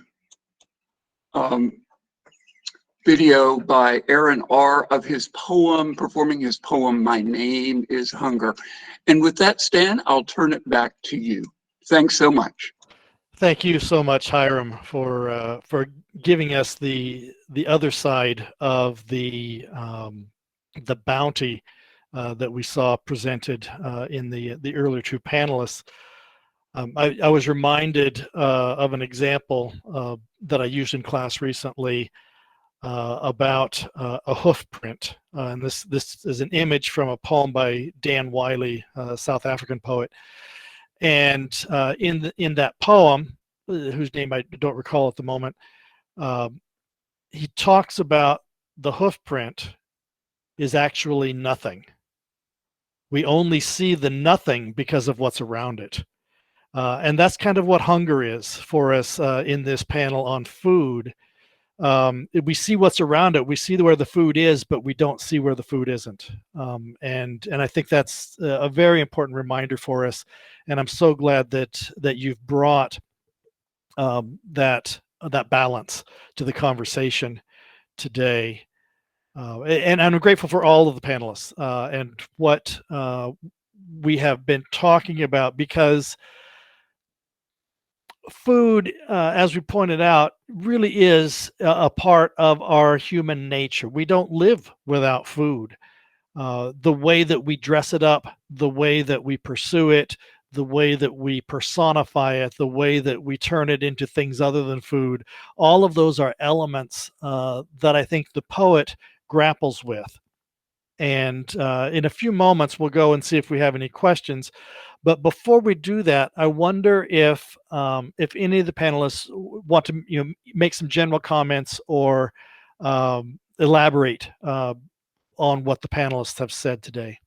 video by Aaron R. of his poem, performing his poem, My Name is Hunger. And with that, Stan, I'll turn it back to you. Thanks so much. Thank you so much, Hiram, for giving us the other side of the bounty that we saw presented in the earlier two panelists. I was reminded of an example that I used in class recently about a hoof print. And this is an image from a poem by Dan Wiley, a South African poet. And in that poem, whose name I don't recall at the moment, he talks about the hoof print is actually nothing. We only see the nothing because of what's around it. And that's kind of what hunger is for us in this panel on food. We see what's around it. We see where the food is, but we don't see where the food isn't. And I think that's a very important reminder for us. And I'm so glad that you've brought that balance to the conversation today. And I'm grateful for all of the panelists and what we have been talking about, because food, as we pointed out, really is a part of our human nature. We don't live without food. the way that we dress it up, the way that we pursue it, the way that we personify it, the way that we turn it into things other than food. All of those are elements that I think the poet grapples with. And in a few moments, we'll go and see if we have any questions. But before we do that, I wonder if any of the panelists want to make some general comments or elaborate on what the panelists have said today.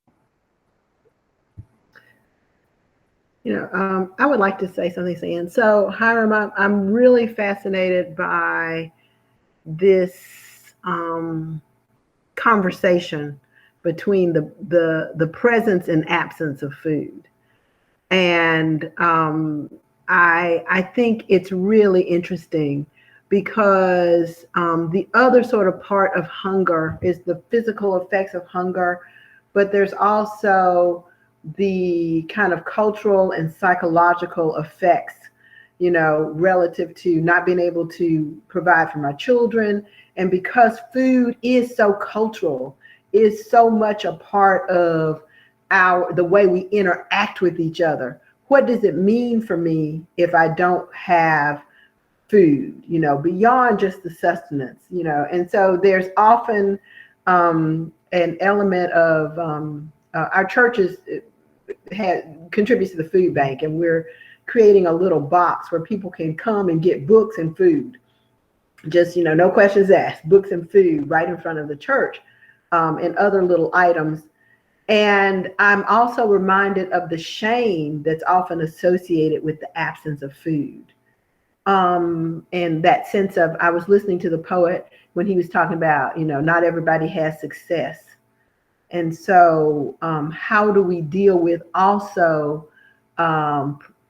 I would like to say something, Stan. So, Hiram, I'm really fascinated by this conversation between the presence and absence of food. And I think it's really interesting because the other sort of part of hunger is the physical effects of hunger, but there's also the kind of cultural and psychological effects, relative to not being able to provide for my children. And because food is so cultural, is so much a part of the way we interact with each other. What does it mean for me if I don't have food, beyond just the sustenance, And so there's often an element of our churches contributes to the food bank, and we're creating a little box where people can come and get books and food. Just, no questions asked, books and food right in front of the church, and other little items. And I'm also reminded of the shame that's often associated with the absence of food. And that sense of, I was listening to the poet when he was talking about, not everybody has success. And so how do we deal with also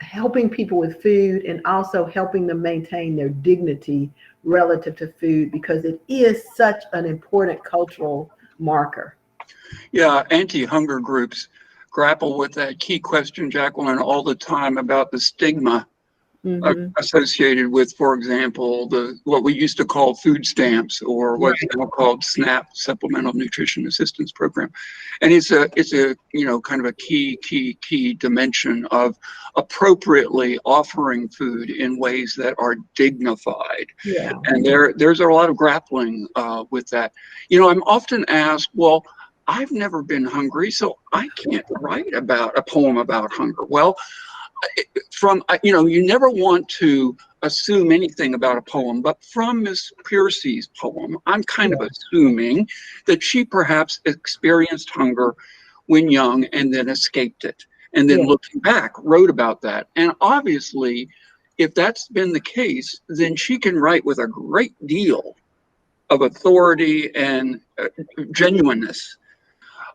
helping people with food and also helping them maintain their dignity relative to food, because it is such an important cultural marker. Yeah, anti-hunger groups grapple with that key question, Jacqueline, all the time about the stigma associated with, for example, what we used to call food stamps, or what's now called SNAP, Supplemental Nutrition Assistance Program. And it's a kind of a key dimension of appropriately offering food in ways that are dignified. Yeah. And there's a lot of grappling with that. I'm often asked, well, I've never been hungry, so I can't write about a poem about hunger. Well, you never want to assume anything about a poem, but from Miss Piercy's poem, I'm kind of assuming that she perhaps experienced hunger when young and then escaped it. And then looking back, wrote about that. And obviously, if that's been the case, then she can write with a great deal of authority and genuineness.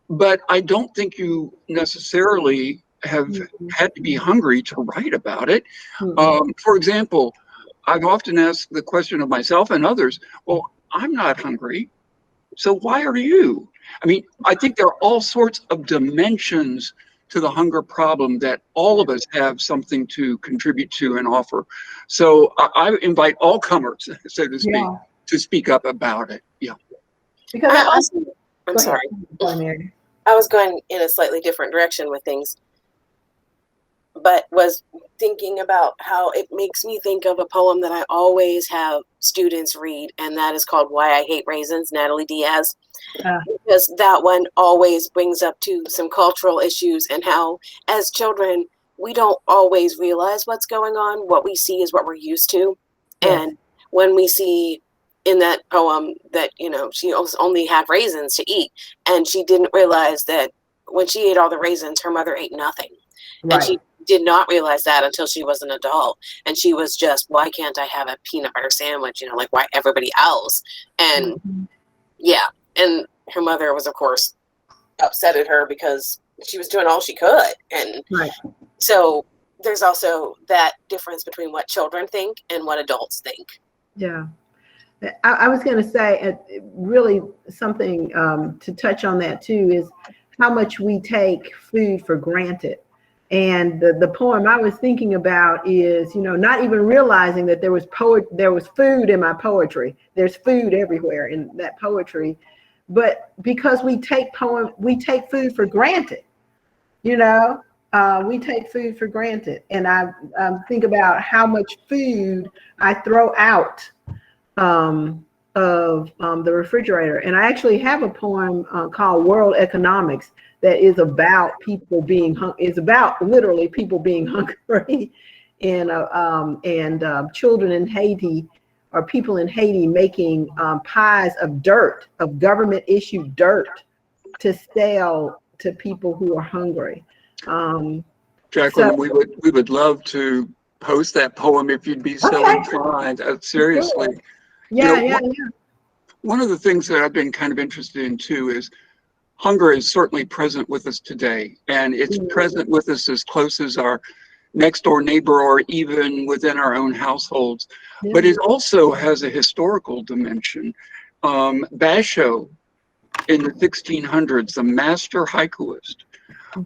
But I don't think you necessarily have had to be hungry to write about it. For example, I've often asked the question of myself and others, well, I'm not hungry, so why are you? I mean, I think there are all sorts of dimensions to the hunger problem that all of us have something to contribute to and offer. So I invite all comers, so to speak, to speak up about it. Yeah. Because I'm sorry. I was going in a slightly different direction with things, but was thinking about how it makes me think of a poem that I always have students read, and that is called Why I Hate Raisins, Natalie Diaz. Because that one always brings up to some cultural issues and how, as children, we don't always realize what's going on. What we see is what we're used to. Yes. And when we see in that poem that, she only had raisins to eat, and she didn't realize that when she ate all the raisins, her mother ate nothing. Right. And she did not realize that until she was an adult. And she was just, why can't I have a peanut butter sandwich? Like why everybody else? And and her mother was, of course, upset at her because she was doing all she could. And so there's also that difference between what children think and what adults think. Yeah. I was going to say, really something to touch on that too is how much we take food for granted. And the poem I was thinking about is, not even realizing that there was food in my poetry. There's food everywhere in that poetry. but because we take food for granted, you know, we take food for granted. And I think about how much food I throw out of the refrigerator. And I actually have a poem called World Economics that is about people being literally people being hungry, and children in Haiti, or people in Haiti, making pies of dirt, of government issued dirt, to sell to people who are hungry. Jacqueline, we would love to post that poem if you'd be so inclined. Seriously. Yeah, you know, one of the things that I've been kind of interested in too is hunger is certainly present with us today, and it's present with us as close as our next door neighbor or even within our own households. But it also has a historical dimension. Basho in the 1600s, the master haikuist,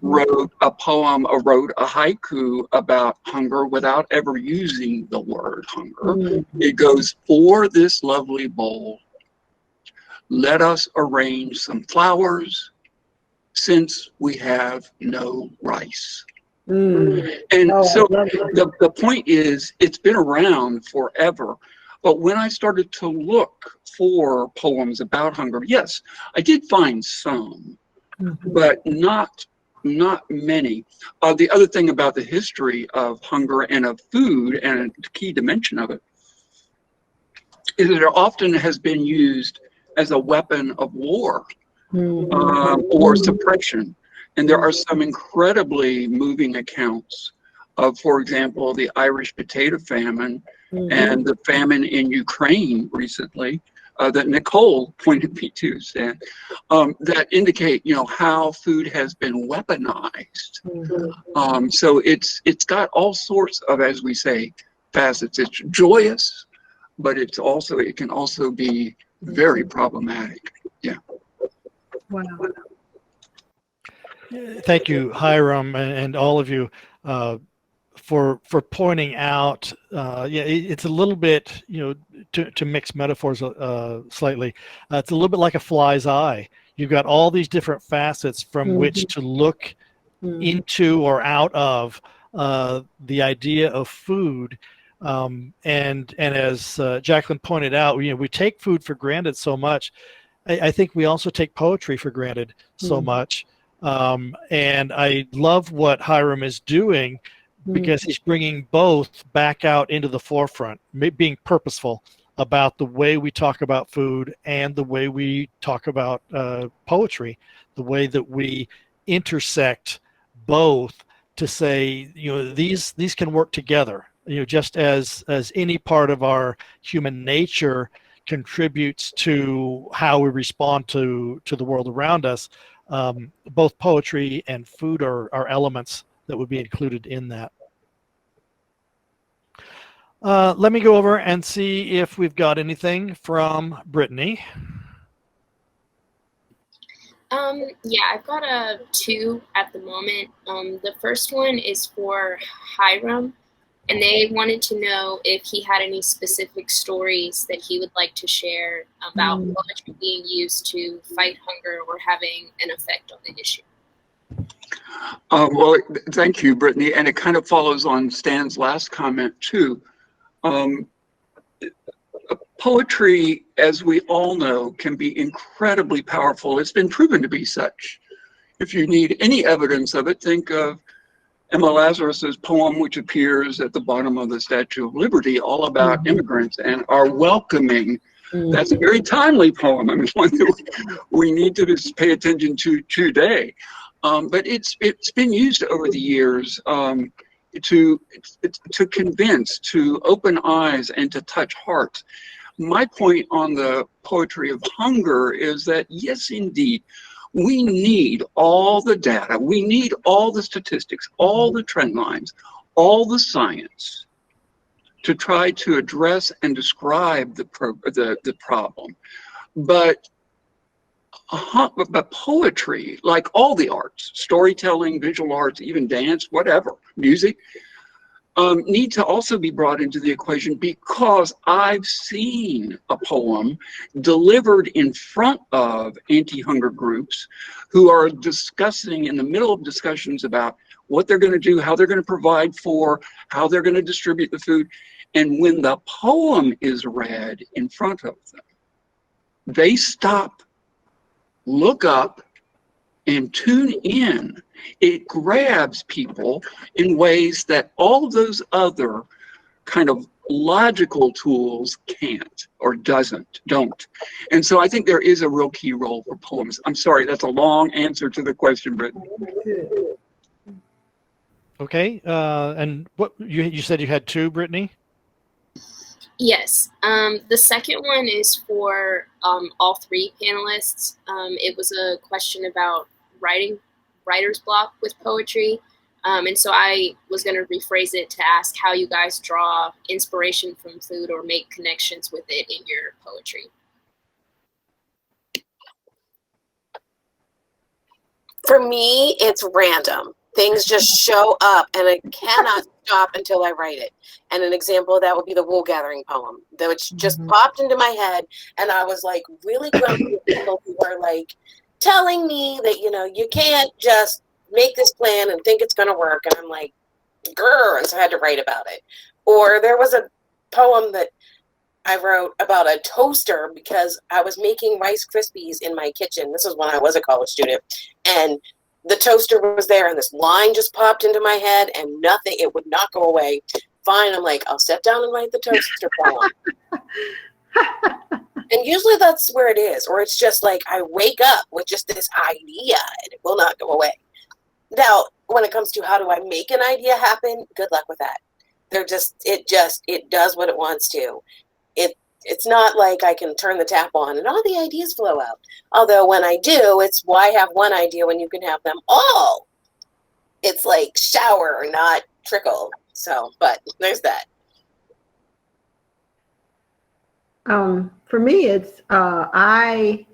wrote a haiku about hunger without ever using the word hunger. It goes, "For this lovely bowl, let us arrange some flowers, since we have no rice." And so the point is, it's been around forever. But when I started to look for poems about hunger, yes, I did find some, but not many. The other thing about the history of hunger and of food, and a key dimension of it, is that it often has been used as a weapon of war or suppression. And there are some incredibly moving accounts of, for example, the Irish potato famine and the famine in Ukraine recently, that Nicole pointed me to, Stan, that indicate, you know, how food has been weaponized. So it's got all sorts of, as we say, facets. It's joyous, but it can also be very problematic. Yeah. Wow. Thank you, Hiram, and all of you for pointing out. It's a little bit, you know, to mix metaphors slightly. It's a little bit like a fly's eye. You've got all these different facets from which to look into or out of the idea of food. And as Jacqueline pointed out, you know, we take food for granted so much. I think we also take poetry for granted so much. And I love what Hiram is doing, because he's bringing both back out into the forefront, being purposeful about the way we talk about food and the way we talk about poetry, the way that we intersect both to say, you know, these can work together. You know, just as any part of our human nature contributes to how we respond to the world around us, both poetry and food are elements that would be included in that. Let me go over and see if we've got anything from Brittany. Yeah, I've got two at the moment. The first one is for Hiram, and they wanted to know if he had any specific stories that he would like to share about poetry being used to fight hunger or having an effect on the issue. Well, thank you, Brittany. And it kind of follows on Stan's last comment, too. Poetry, as we all know, can be incredibly powerful. It's been proven to be such. If you need any evidence of it, think of Emma Lazarus's poem, which appears at the bottom of the Statue of Liberty, all about immigrants and our welcoming. That's a very timely poem. I mean, one that we need to just pay attention to today. But it's been used over the years to convince, to open eyes, and to touch hearts. My point on the poetry of hunger is that, yes, indeed, we need all the data, we need all the statistics, all the trend lines, all the science to try to address and describe the problem. But poetry, like all the arts, storytelling, visual arts, even dance, whatever, music, need to also be brought into the equation, because I've seen a poem delivered in front of anti-hunger groups who are discussing, in the middle of discussions about what they're going to do, how they're going to provide for, how they're going to distribute the food. And when the poem is read in front of them, they stop, look up, and tune in. It grabs people in ways that all those other kind of logical tools can't, or don't. And so I think there is a real key role for poems. I'm sorry, that's a long answer to the question, Brittany. Okay, and what you said you had two, Brittany? Yes. The second one is for all three panelists. It was a question about writer's block with poetry. And so I was going to rephrase it to ask how you guys draw inspiration from food or make connections with it in your poetry. For me, it's random. Things just show up and I cannot stop until I write it. And an example of that would be the wool gathering poem, which just popped into my head. And I was like really grumpy with people who were like telling me that, you know, you can't just make this plan and think it's going to work. And I'm like, grr. And so I had to write about it. Or there was a poem that I wrote about a toaster because I was making Rice Krispies in my kitchen. This was when I was a college student. And the toaster was there and this line just popped into my head and nothing, it would not go away. Fine, I'm like, I'll sit down and write the toaster poem. And usually that's where it is. Or it's just like I wake up with just this idea and it will not go away. Now, when it comes to how do I make an idea happen, good luck with that. It does what it wants to. It's not like I can turn the tap on and all the ideas flow out. Although when I do, it's why have one idea when you can have them all? It's like shower, not trickle. So, but there's that. For me, it's my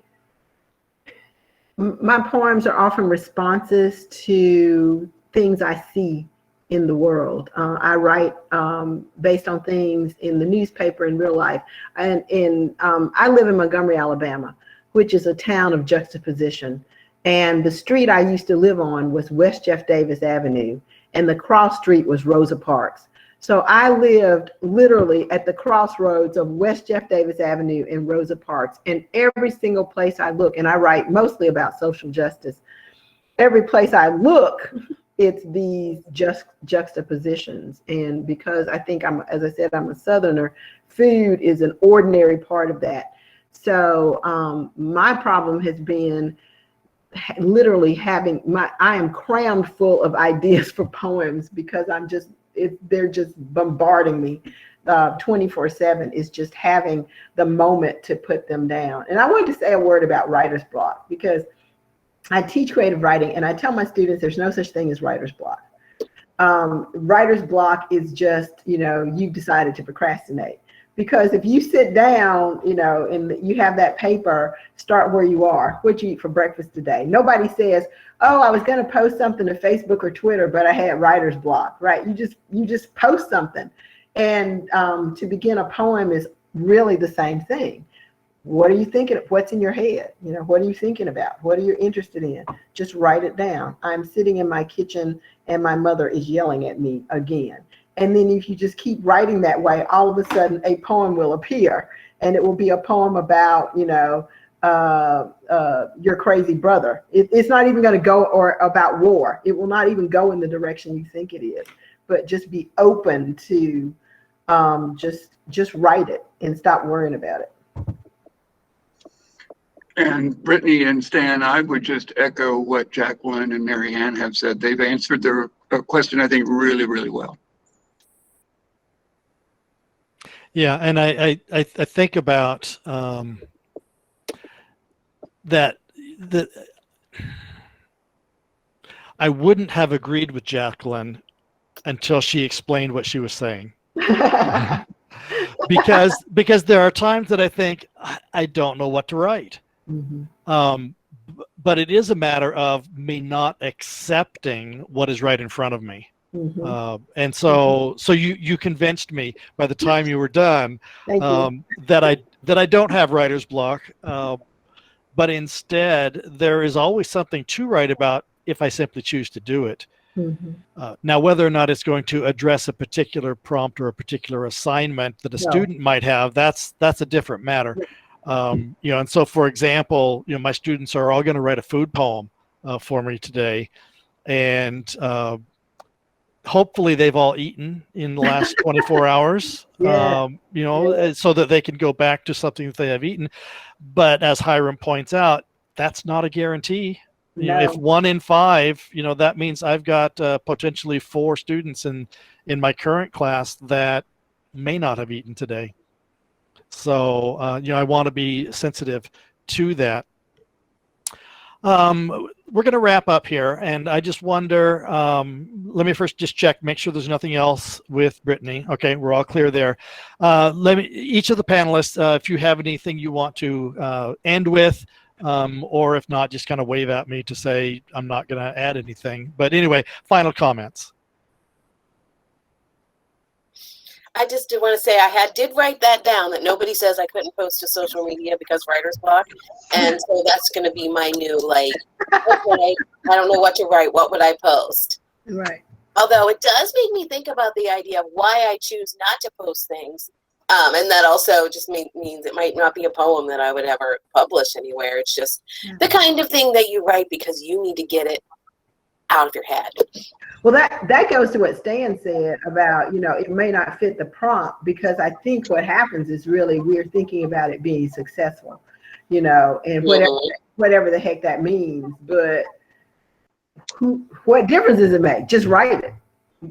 poems are often responses to things I see in the world. I write based on things in the newspaper in real life. And I live in Montgomery, Alabama, which is a town of juxtaposition. And the street I used to live on was West Jeff Davis Avenue, and the cross street was Rosa Parks. So I lived literally at the crossroads of West Jeff Davis Avenue and Rosa Parks. And every single place I look, and I write mostly about social justice, every place I look, it's these juxtapositions. And because I think as I said, I'm a Southerner, food is an ordinary part of that. So my problem has been literally I am crammed full of ideas for poems because they're just bombarding me 24/7. Is just having the moment to put them down. And I wanted to say a word about writer's block, because I teach creative writing and I tell my students there's no such thing as writer's block. Writer's block is just, you've decided to procrastinate. Because if you sit down, and you have that paper, start where you are. What'd you eat for breakfast today? Nobody says, oh, I was going to post something to Facebook or Twitter, but I had writer's block, right? You just post something. And to begin a poem is really the same thing. What are you thinking? What's in your head? What are you thinking about? What are you interested in? Just write it down. I'm sitting in my kitchen and my mother is yelling at me again. And then if you just keep writing that way, all of a sudden a poem will appear, and it will be a poem about, your crazy brother. It's not even going to go or about war. It will not even go in the direction you think it is, but just be open to just write it and stop worrying about it. And Brittany and Stan, I would just echo what Jacqueline and Marianne have said. They've answered their question, I think, really, really well. Yeah, and I think about that I wouldn't have agreed with Jacqueline until she explained what she was saying. because there are times that I think I don't know what to write. Mm-hmm. But it is a matter of me not accepting what is right in front of me. And so you convinced me by the time you were done Thank you. that I don't have writer's block, but instead there is always something to write about if I simply choose to do it. Now, whether or not it's going to address a particular prompt or a particular assignment that a student might have, that's a different matter. And so, for example, my students are all going to write a food poem for me today, and hopefully they've all eaten in the last 24 hours, so that they can go back to something that they have eaten. But as Hiram points out, that's not a guarantee. If 1 in 5, that means I've got potentially 4 students in my current class that may not have eaten today. So, I want to be sensitive to that. We're going to wrap up here, and I just wonder, let me first just check, make sure there's nothing else with Brittany. Okay, we're all clear there. Each of the panelists, if you have anything you want to end with, or if not, just kind of wave at me to say I'm not going to add anything. But anyway, final comments. I just did want to say I did write that down, that nobody says I couldn't post to social media because writer's block. And so that's going to be my new, I don't know what to write. What would I post? Right. Although it does make me think about the idea of why I choose not to post things. And that also just means it might not be a poem that I would ever publish anywhere. It's just the kind of thing that you write because you need to get it out of your head. Well, that goes to what Stan said about, it may not fit the prompt, because I think what happens is really we're thinking about it being successful, and whatever the heck that means. But what difference does it make? Just write it. But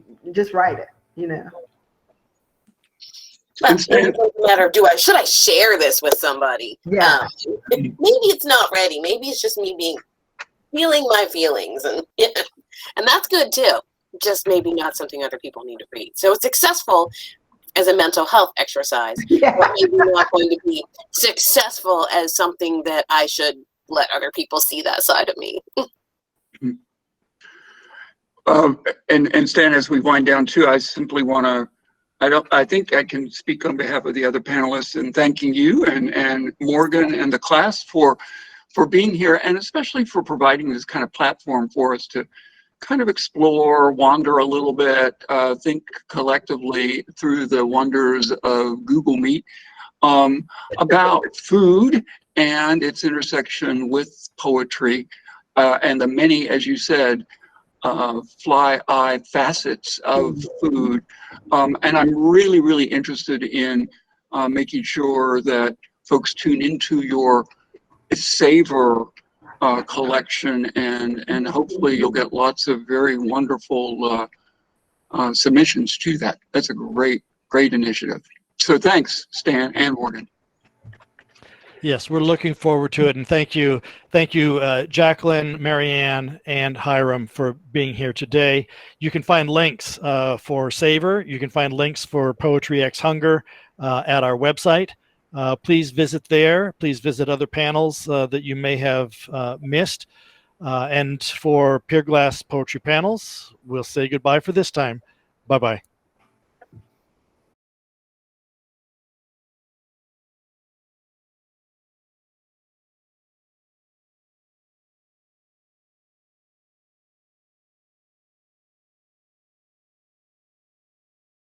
it doesn't matter. Should I share this with somebody? Yeah. Maybe it's not ready. Maybe it's just me feeling my feelings, and that's good too. Just maybe not something other people need to read. So it's successful as a mental health exercise, but maybe not going to be successful as something that I should let other people see that side of me. And Stan, as we wind down too, I simply want to. I think I can speak on behalf of the other panelists in thanking you and Morgan and the class for being here, and especially for providing this kind of platform for us to kind of explore, wander a little bit, think collectively through the wonders of Google Meet about food and its intersection with poetry and the many, as you said, fly-eyed facets of food. And I'm really, really interested in making sure that folks tune into your Savor collection, and hopefully you'll get lots of very wonderful submissions to that. That's a great initiative. So thanks, Stan and Morgan. Yes, we're looking forward to it, and thank you, Jacqueline, Marianne, and Hiram for being here today. You can find links for Savor. You can find links for PoetryXHunger at our website. Please visit there. Please visit other panels that you may have missed. And for Pier-Glass Poetry Panels, we'll say goodbye for this time. Bye-bye.